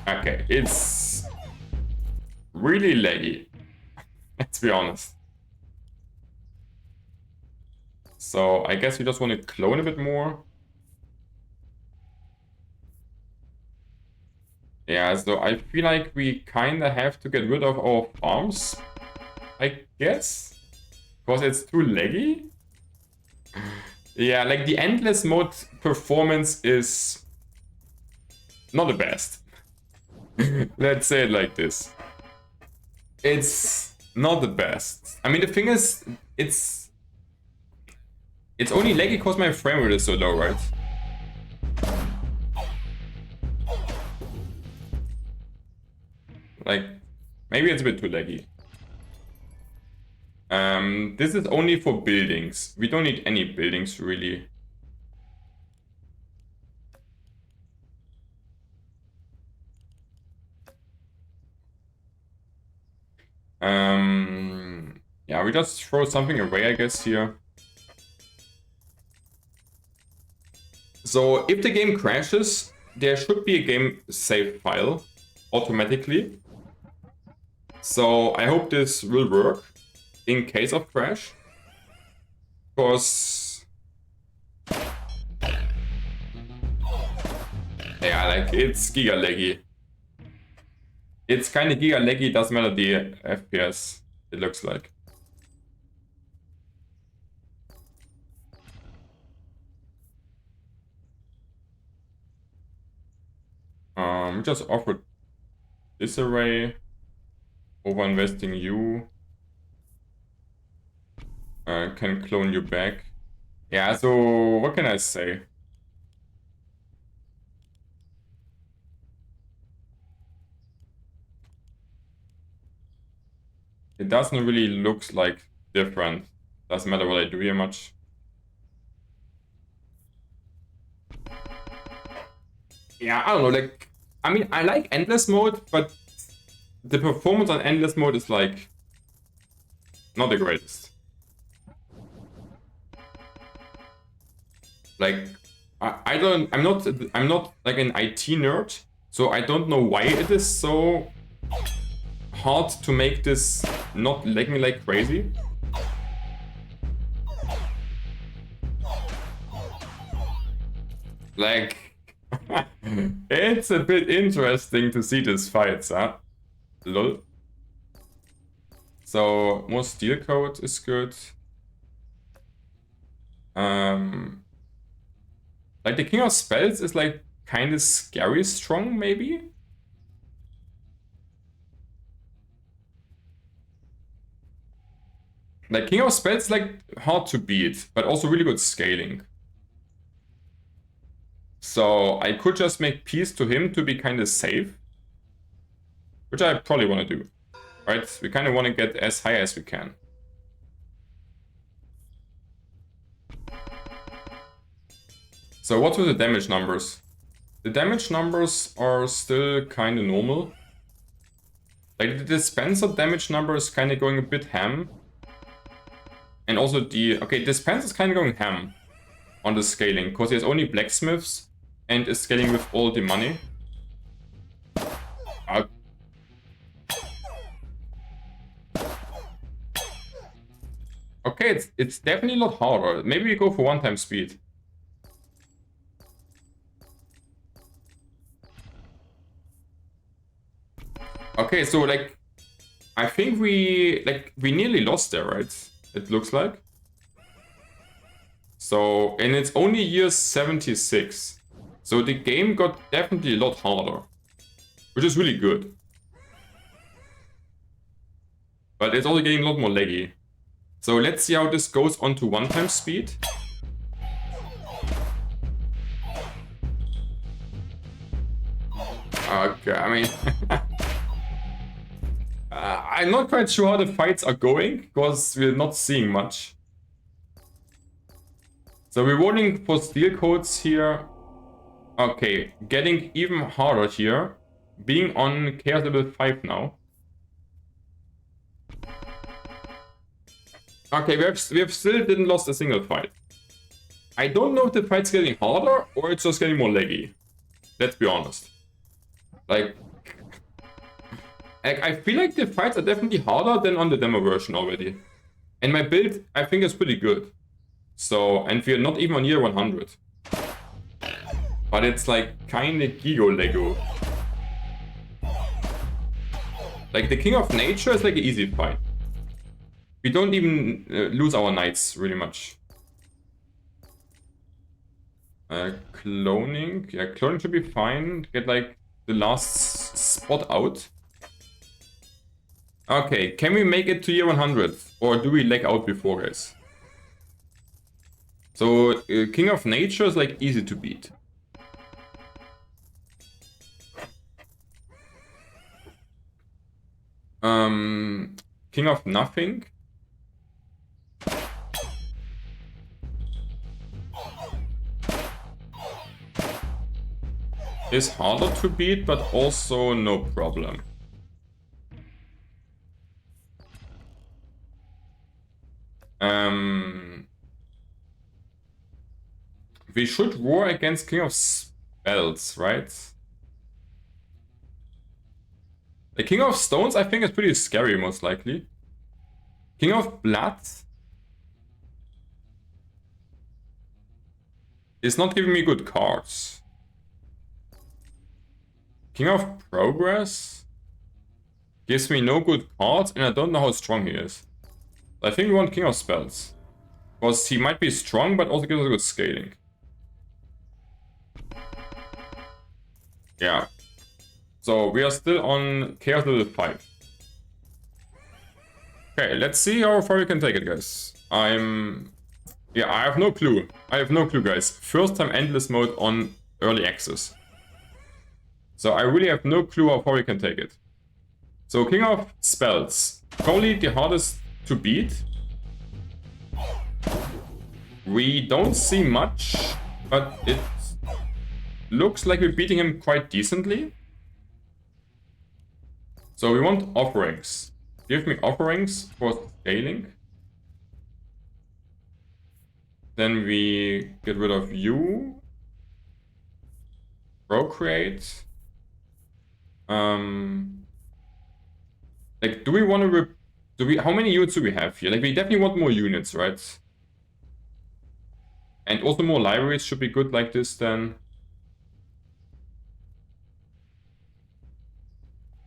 Okay, it's really laggy. Let's be honest. So I guess we just want to clone a bit more. Yeah, so I feel like we kinda have to get rid of our farms, I guess. Because it's too laggy. Yeah, like the endless mode performance is not the best. Let's say it like this. It's not the best. I mean, the thing is, it's only laggy because my frame rate is so low, right? Like, maybe it's a bit too laggy. This is only for buildings. We don't need any buildings, really. Yeah, we just throw something away, I guess, here. So, if the game crashes, there should be a game save file automatically. So, I hope this will work in case of crash. Because... yeah, like, it's giga laggy. It's kind of giga laggy, doesn't matter the FPS, it looks like. Just offered this array, over investing you, can clone you back. Yeah, so what can I say? It doesn't really look like different. Doesn't matter what I do here much. Yeah, I don't know, like, I mean, I like endless mode, but the performance on endless mode is like not the greatest. Like, I'm not like an IT nerd, so I don't know why it is so hard to make this not lag me like crazy. Like, it's a bit interesting to see these fights, huh? Lol. So, more steel code is good. Like, the King of Spells is like kind of scary strong, maybe? Like, King of Spells is like hard to beat, but also really good scaling. So I could just make peace to him to be kind of safe. Which I probably want to do. Right? We kind of want to get as high as we can. So what were the damage numbers? The damage numbers are still kind of normal. Like the dispenser damage number is kind of going a bit ham. And also the... Okay, dispenser is kind of going ham on the scaling. Because he has only blacksmiths and is scaling with all the money. Okay, it's definitely a lot harder. Maybe we go for 1 time speed. Okay, so like, I think we nearly lost there, right? It looks like. So, and it's only year 76. So the game got definitely a lot harder, which is really good. But it's also getting a lot more laggy. So let's see how this goes on to 1 time speed. Okay, I mean... I'm not quite sure how the fights are going, because we're not seeing much. So we're rolling for steel codes here. Okay, getting even harder here. Being on chaos level 5 now. Okay, we have still didn't lost a single fight. I don't know if the fight's getting harder or it's just getting more laggy. Let's be honest. Like I feel like the fights are definitely harder than on the demo version already. And my build, I think, is pretty good. So, and we're not even on year 100. But it's like kinda gigo-lego. Like the King of Nature is like an easy fight. We don't even lose our knights really much. Cloning. Yeah, cloning should be fine. Get like the last spot out. Okay, can we make it to year 100? Or do we lag out before, guys? So, King of Nature is like easy to beat. King of Nothing. Is harder to beat, but also no problem. We should war against King of Spells, right? The King of Stones, I think, is pretty scary, most likely. King of Blood is not giving me good cards. King of Progress gives me no good cards, and I don't know how strong he is. I think we want King of Spells. Because he might be strong, but also gives us good scaling. Yeah. So we are still on Chaos level 5. Okay, let's see how far we can take it, guys. Yeah, I have no clue. I have no clue, guys. First time endless mode on early access. So I really have no clue how far we can take it. So King of Spells. Probably the hardest to beat. We don't see much, but it looks like we're beating him quite decently. So we want offerings. Give me offerings for scaling. Then we get rid of you. Procreate. Like, do we want to how many units do we have here? Like, we definitely want more units, right? And also more libraries should be good like this then.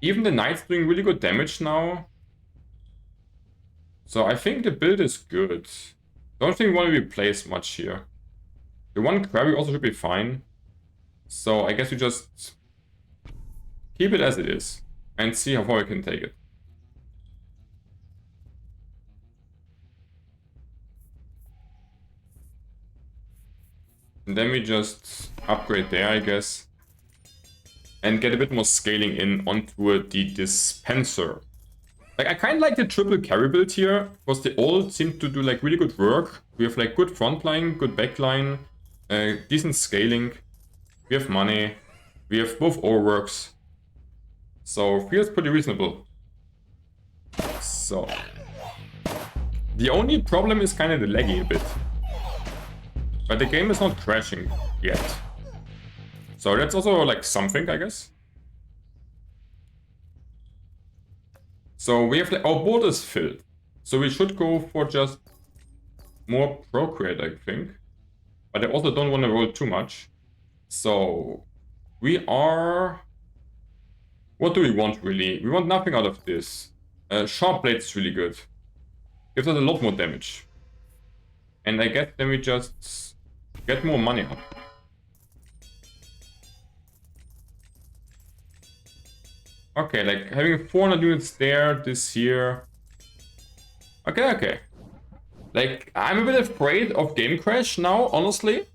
Even the knight's doing really good damage now. So I think the build is good. Don't think we want to replace much here. The one quarry also should be fine. So I guess we just keep it as it is and see how far we can take it. And then we just upgrade there, I guess. And get a bit more scaling in onto the dispenser. Like, I kind of like the triple carry build here, because they all seem to do like really good work. We have like good front line, good back line, decent scaling. We have money. We have both overworks. So feels pretty reasonable. So the only problem is kind of the lagging a bit. But the game is not crashing yet. So that's also like something, I guess. So we have like, our board is filled. So we should go for just more procreate, I think. But I also don't want to roll too much. So we are... What do we want really? We want nothing out of this. Sharp blade is really good. Gives us a lot more damage. And I guess then we just get more money up. Okay, like having 400 units there, this here. Okay, okay. Like, I'm a bit afraid of game crash now, honestly.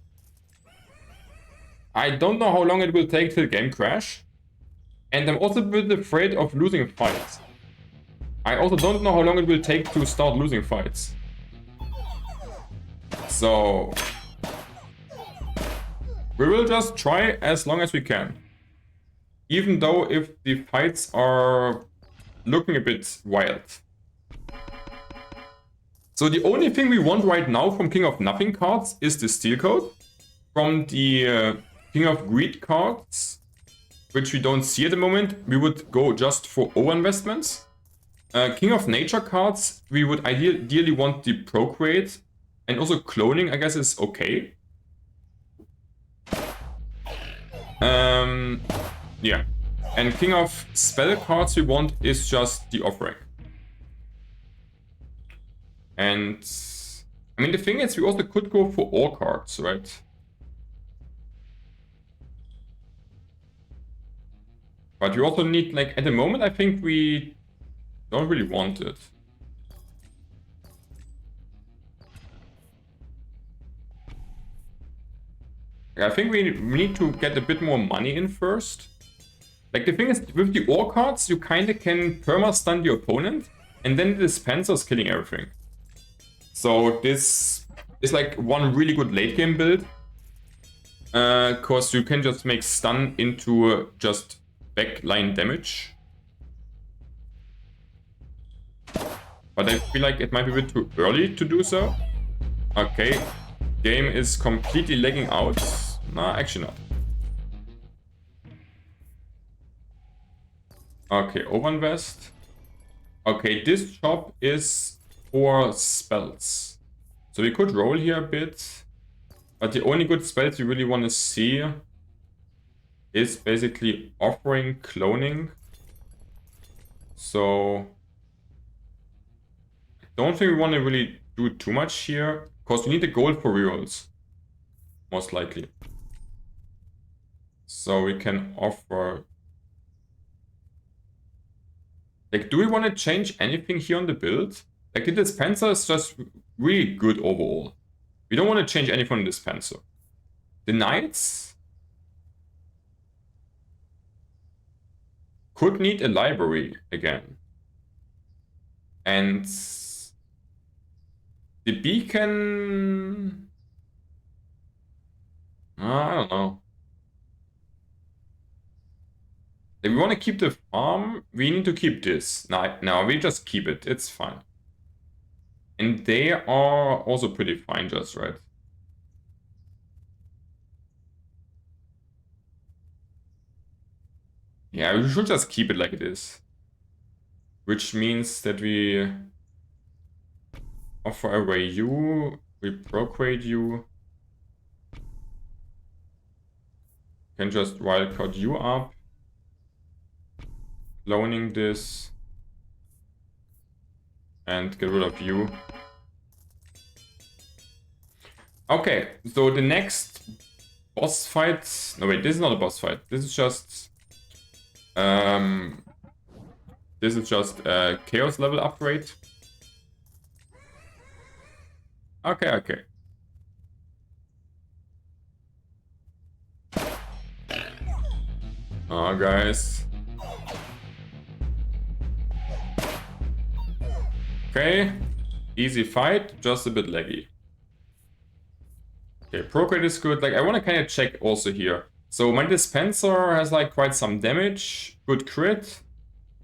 I don't know how long it will take till game crash. And I'm also a bit afraid of losing fights. I also don't know how long it will take to start losing fights. So... we will just try as long as we can. Even though if the fights are looking a bit wild. So the only thing we want right now from King of Nothing cards is the Steel Code. From the King of Greed cards, which we don't see at the moment, we would go just for overinvestments. King of Nature cards, we would ideally want the Procreate. And also cloning, I guess, is okay. Yeah. And King of Spell cards we want is just the Offering. And... I mean, the thing is, we also could go for all cards, right? But we also need, like, at the moment, I think we don't really want it. I think we need to get a bit more money in first. Like, the thing is, with the ore cards, you kinda can perma-stun the opponent, and then the dispenser's killing everything. So this is like one really good late-game build. Cause you can just make stun into just backline damage. But I feel like it might be a bit too early to do so. Okay, game is completely lagging out. Nah, actually not. Okay, overinvest. Okay, this shop is for spells. So we could roll here a bit. But the only good spells you really want to see is basically Offering, Cloning. So I don't think we want to really do too much here. Because we need the gold for rerolls. Most likely. So we can offer... Like, do we want to change anything here on the build? Like, the dispenser is just really good overall. We don't want to change anything on the dispenser. The knights could need a library again. And the beacon... I don't know. If we want to keep the farm, we need to keep this. No, we just keep it. It's fine. And they are also pretty fine just, right? Yeah, we should just keep it like it is. which means that we offer away you, we procreate you, can just wildcard you up, cloning this, and get rid of you. Okay, so the next boss fight, no wait, this is not a boss fight, this is just a chaos level upgrade. Okay, okay. Oh, guys. Okay, easy fight, just a bit laggy. Okay, procreate is good. Like, I want to kind of check also here. So my dispenser has like quite some damage, good crit.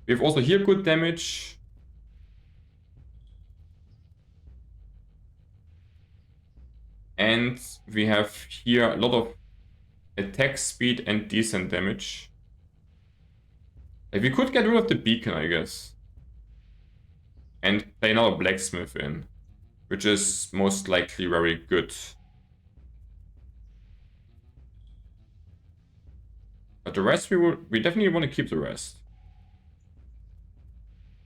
We have also here good damage. And we have here a lot of attack speed and decent damage. Like, we could get rid of the beacon, I guess. And play another blacksmith in, which is most likely very good. But the rest we definitely want to keep the rest.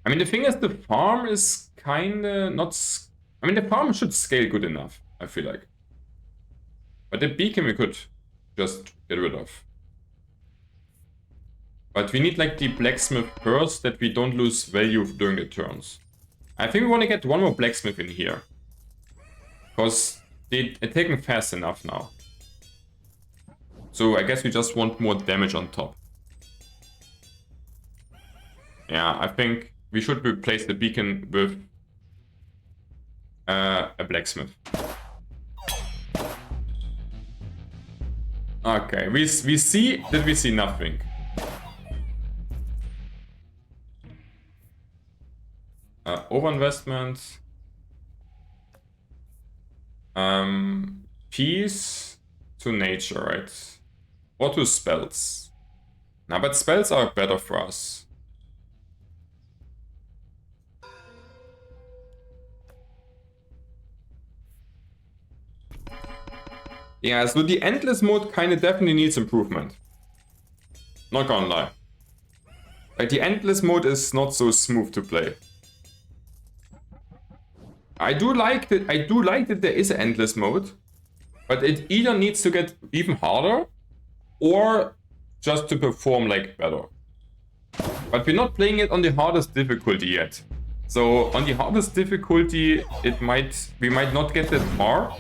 I mean, the thing is, the farm is kinda not... I mean, the farm should scale good enough, I feel like. But the beacon we could just get rid of. But we need like the blacksmith first, that we don't lose value during the turns. I think we want to get one more blacksmith in here. Because they're taking fast enough now. So I guess we just want more damage on top. Yeah, I think we should replace the beacon with a blacksmith. Okay, we see that we see nothing. Overinvestment. Peace to nature, right? Or to spells. Nah, but spells are better for us. Yeah, so the endless mode kind of definitely needs improvement. Not gonna lie. Like, the endless mode is not so smooth to play. I do like that there is an endless mode, but it either needs to get even harder or just to perform like better. But we're not playing it on the hardest difficulty yet. So on the hardest difficulty, we might not get that far,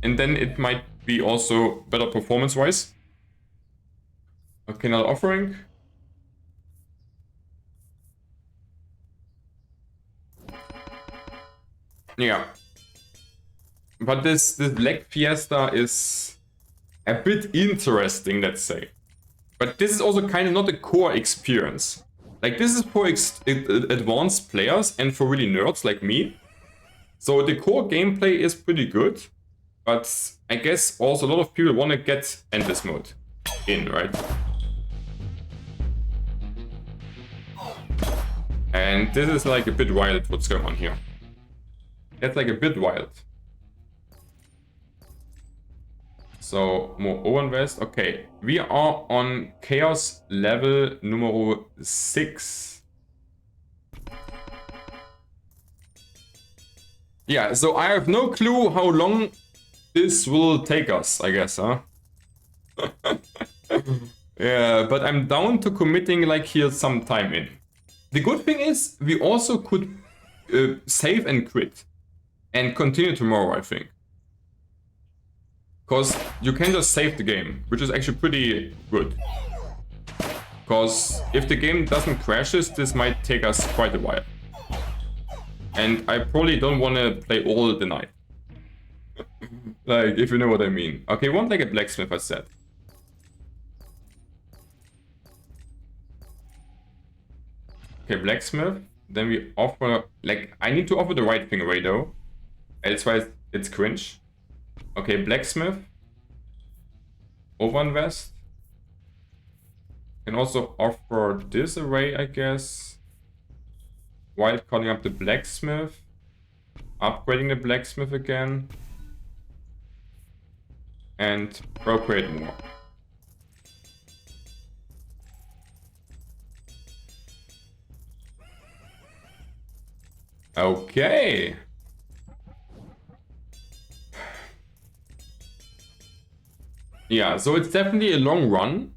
and then it might be also better performance-wise. Okay, now offering. Yeah. But this Black Fiesta is a bit interesting, let's say. But this is also kind of not a core experience. Like, this is for advanced players and for really nerds like me. So the core gameplay is pretty good. But I guess also a lot of people want to get endless mode in, right? And this is like a bit wild what's going on here. That's like a bit wild. So, more overinvest. Okay, we are on chaos level numero 6. Yeah, so I have no clue how long this will take us, I guess, huh? Yeah, but I'm down to committing like here some time in. The good thing is, we also could save and quit. And continue tomorrow, I think. Because you can just save the game, which is actually pretty good. Because if the game doesn't crashes, this might take us quite a while. And I probably don't want to play all the night. Like, if you know what I mean. Okay, want like a blacksmith, I said. Okay, blacksmith. Then we offer, like, I need to offer the right thing away though. Elsewise, it's cringe. Okay, blacksmith. Overinvest. Can also offer this away, I guess. wild calling up the blacksmith. Upgrading the blacksmith again. And procreate more. Okay. Yeah, so it's definitely a long run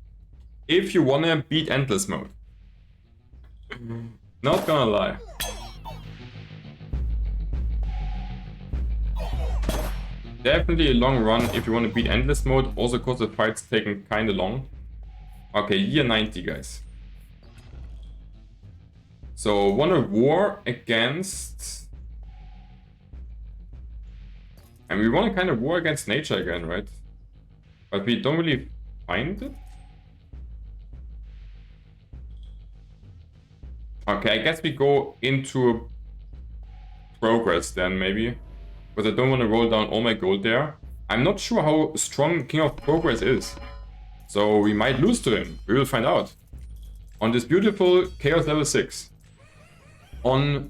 if you wanna beat endless mode. Not gonna lie. Definitely a long run if you want to beat endless mode, also because the fight's taking kinda long. Okay, year 90, guys. So, want a war against... And we want a kind of war against nature again, right? But we don't really find it? Okay, I guess we go into progress then, maybe. Because I don't want to roll down all my gold there. I'm not sure how strong King of Progress is. So we might lose to him. We will find out. On this beautiful Chaos level 6. On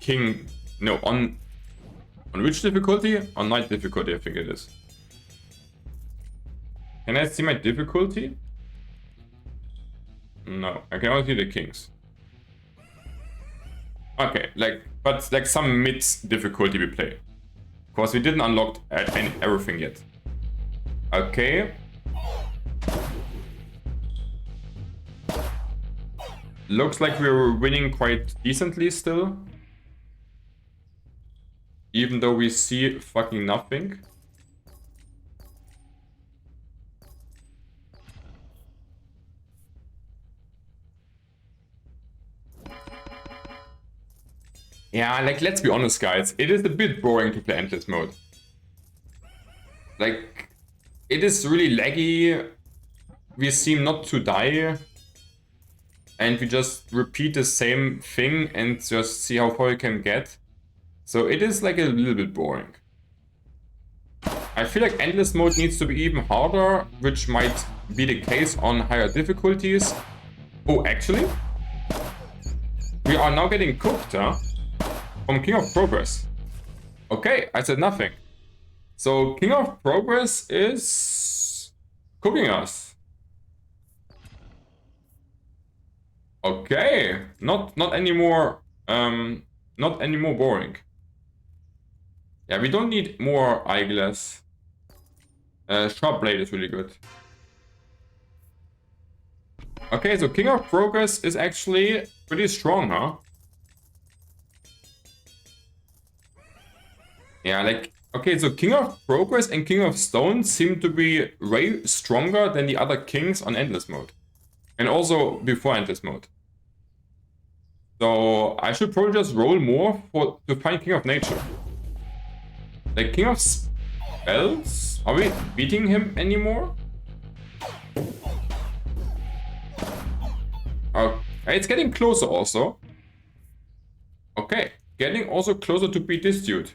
King... No, on which difficulty? On Night difficulty, I think it is. Can I see my difficulty? No, I can only see the Kings. Okay, but like some mid difficulty we play. Of course, we didn't unlock everything yet. Okay. Looks like we're winning quite decently still. Even though we see fucking nothing. Yeah, like, let's be honest, guys. It is a bit boring to play endless mode. Like, it is really laggy. We seem not to die. And we just repeat the same thing and just see how far we can get. So it is like a little bit boring. I feel like endless mode needs to be even harder, which might be the case on higher difficulties. Oh, actually? We are now getting cooked, huh? From King of Progress. Okay, I said nothing. So King of Progress is cooking us. Okay, not anymore. Not anymore boring. Yeah, we don't need more eyeglass. Sharp blade is really good. Okay, so King of Progress is actually pretty strong, huh? Yeah, like, okay, so King of Progress and King of Stone seem to be way stronger than the other kings on Endless mode. And also before Endless mode. So I should probably just roll more to find King of Nature. Like, King of Spells? Are we beating him anymore? Okay, it's getting closer also. Okay, getting also closer to beat this dude.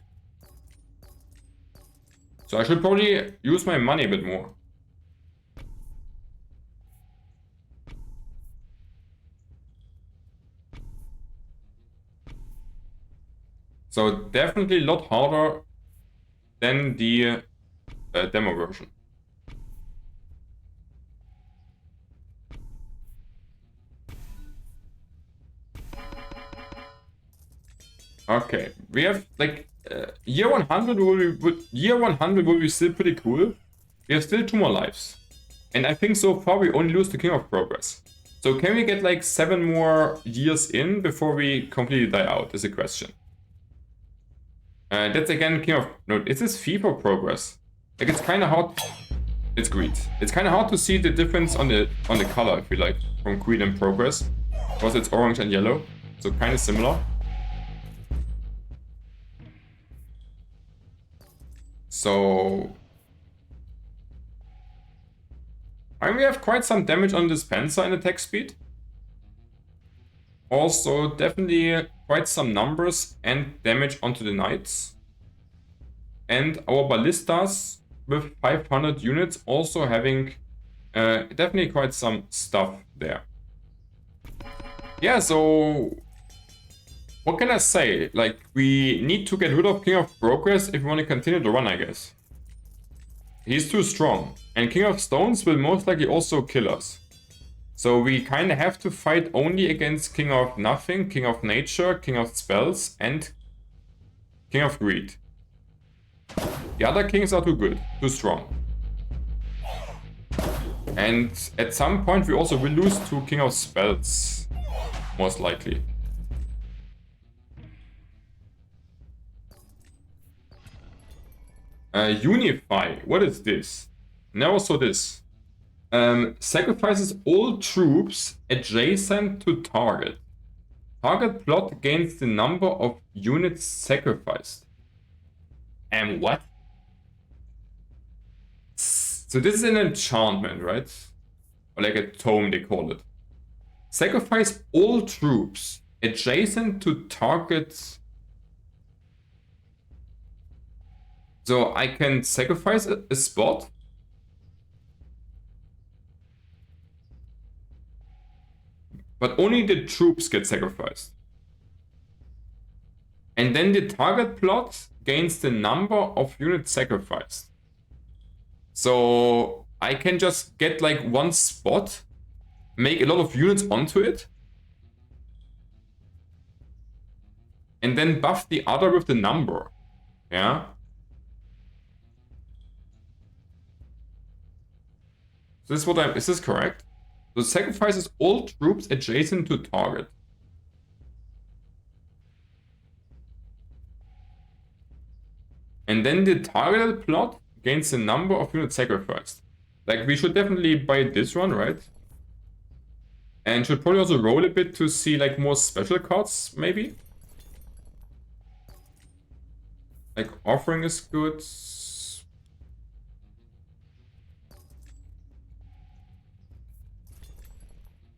So I should probably use my money a bit more. So definitely a lot harder than the demo version. Okay, we have like year 100 will be still pretty cool. We have still 2 more lives. And I think so far we only lose the King of Progress. So can we get like 7 more years in before we completely die out is a question. That's again King of... No, is this Thief or Progress? Like, it's kind of hard... It's Greed. It's kind of hard to see the difference on the color, I feel like, from Greed and Progress. Because it's orange and yellow, so kind of similar. So... And we have quite some damage on Dispenser and attack speed. Also, definitely quite some numbers and damage onto the knights. And our ballistas with 500 units also having definitely quite some stuff there. Yeah, so What can I say? Like, we need to get rid of King of Progress if we want to continue the run, I guess. He's too strong. And King of Stones will most likely also kill us. So we kind of have to fight only against King of Nothing, King of Nature, King of Spells, and King of Greed. The other kings are too good, too strong. And at some point we also will lose to King of Spells, most likely. Unify, what is this? Never saw this. Sacrifices all troops adjacent to target. Target plot gains the number of units sacrificed. And what? So this is an enchantment, right? Or like a tome, they call it. Sacrifice all troops adjacent to target. So I can sacrifice a spot. But only the troops get sacrificed. And then the target plot gains the number of units sacrificed. So I can just get like one spot, make a lot of units onto it, and then buff the other with the number. Yeah. So this is what is this correct? So sacrifices all troops adjacent to target. And then the targeted plot gains the number of units sacrificed. Like, we should definitely buy this one, right? And should probably also roll a bit to see like more special cards, maybe? Like, offering is good.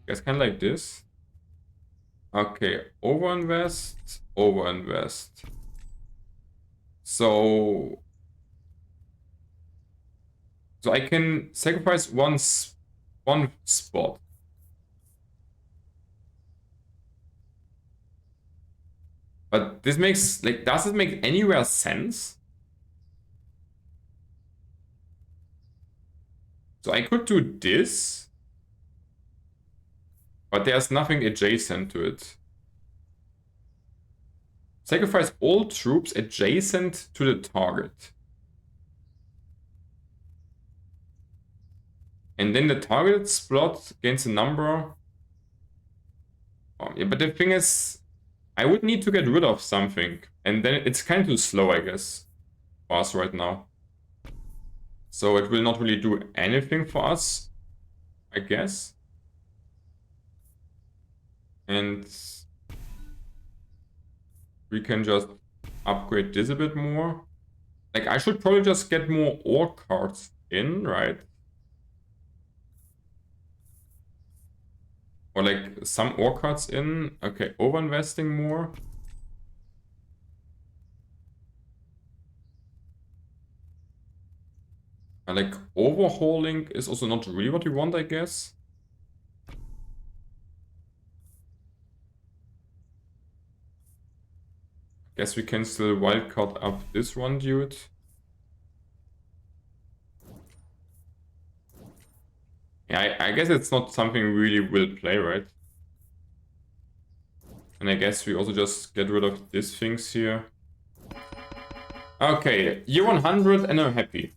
Guess kind of like this. Okay, overinvest, overinvest. So I can sacrifice one spot. But this makes, like, does it make anywhere sense? So I could do this, but there's nothing adjacent to it. Sacrifice all troops adjacent to the target. And then the targeted slot gains a number. Oh, yeah, but the thing is, I would need to get rid of something. And then it's kind of too slow, I guess, for us right now. So it will not really do anything for us, I guess. And we can just upgrade this a bit more. Like, I should probably just get more ore cards in, right? Or like some ore cards in. Okay, overinvesting more. And like overhauling is also not really what we want, I guess. Guess we can still wildcard up this one, dude. Yeah, I guess it's not something we really will play, right? And I guess we also just get rid of these things here. Okay, year 100 and I'm happy.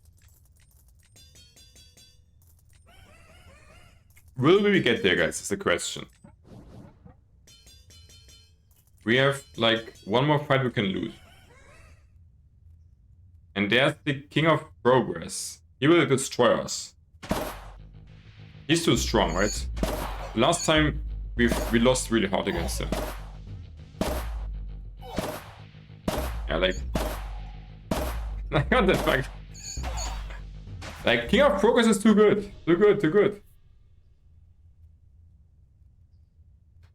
Will we get there, guys, is the question. We have like one more fight we can lose. And there's the King of Progress. He will destroy us. He's too strong, right? Last time we lost really hard against him. Yeah, like... what the fuck? Like, King of Progress is too good. Too good, too good.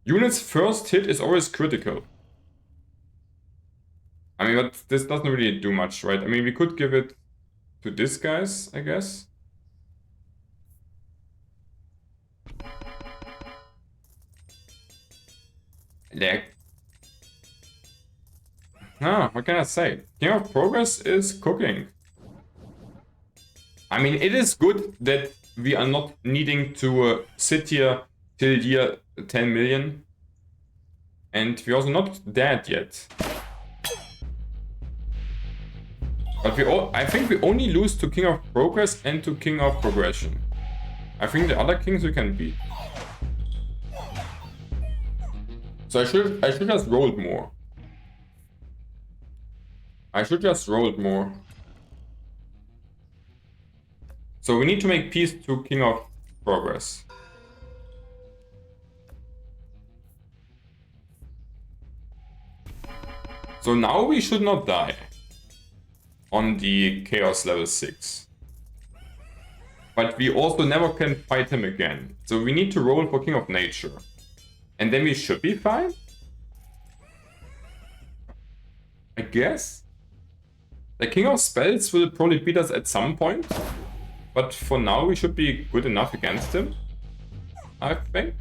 Unit's first hit is always critical. I mean, but this doesn't really do much, right? I mean, we could give it to this guys, I guess. Like, Ah, what can I say? King of Progress is cooking. I mean, it is good that we are not needing to sit here till year 10 million. And we're also not dead yet. But I think we only lose to King of Progress and to King of Progression. I think the other kings we can beat. So I should just rolled more. I should just rolled more. So we need to make peace to King of Progress. So now we should not die on the Chaos level 6. But we also never can fight him again. So we need to roll for King of Nature. And then we should be fine? I guess? The King of Spells will probably beat us at some point. But for now we should be good enough against him, I think.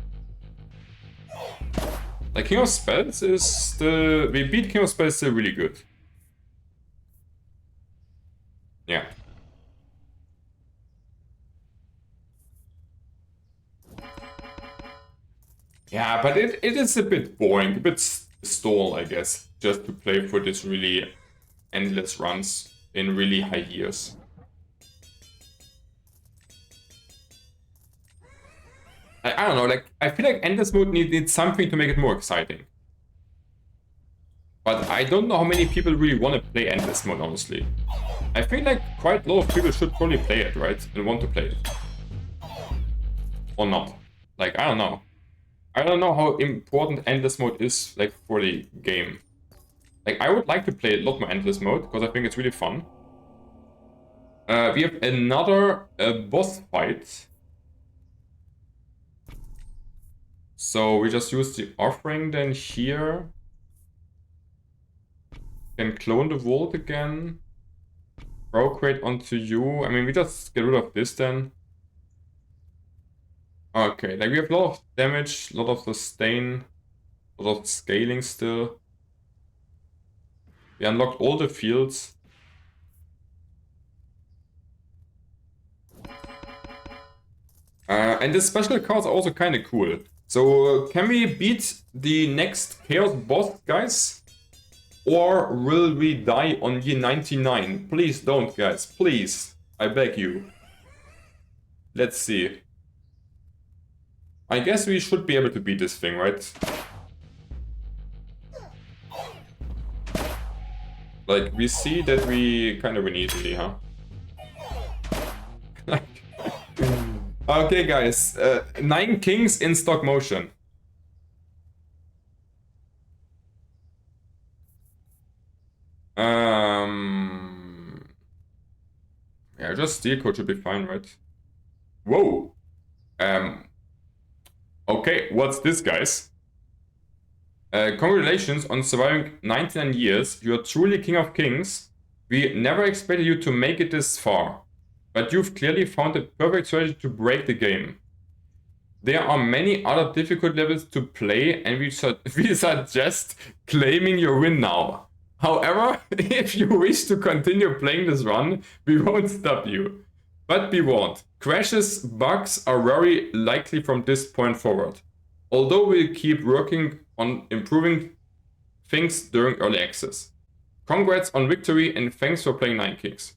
The King of Spells is the... We beat King of Spells still really good. Yeah. Yeah, but it is a bit boring, a bit stall, I guess, just to play for this really endless runs in really high years. I don't know, like, I feel like endless mode needs something to make it more exciting. But I don't know how many people really want to play endless mode, honestly. I feel like quite a lot of people should probably play it, right? And want to play it. Or not. Like, I don't know. I don't know how important endless mode is, like, for the game. Like, I would like to play a lot more endless mode, because I think it's really fun. We have another boss fight. So we just use the offering then here. Can clone the vault again. Procreate onto you. I mean, we just get rid of this then. Okay, like we have a lot of damage, a lot of sustain, a lot of scaling still. We unlocked all the fields. And the special cards are also kind of cool. So can we beat the next Chaos boss, guys? Or will we die on year 99? Please don't, guys. Please. I beg you. Let's see. I guess we should be able to beat this thing, right? Like, we see that we kind of win easily, huh? Okay, guys. 9 kings in stock motion. Yeah, just steel code should be fine, right? Whoa. Okay, what's this, guys? Congratulations on surviving 99 years. You are truly King of Kings. We never expected you to make it this far, but you've clearly found the perfect strategy to break the game. There are many other difficult levels to play, and we suggest claiming your win now. However, if you wish to continue playing this run, we won't stop you. But be warned, crashes, bugs are very likely from this point forward. Although we'll keep working on improving things during early access. Congrats on victory and thanks for playing 9 Kings.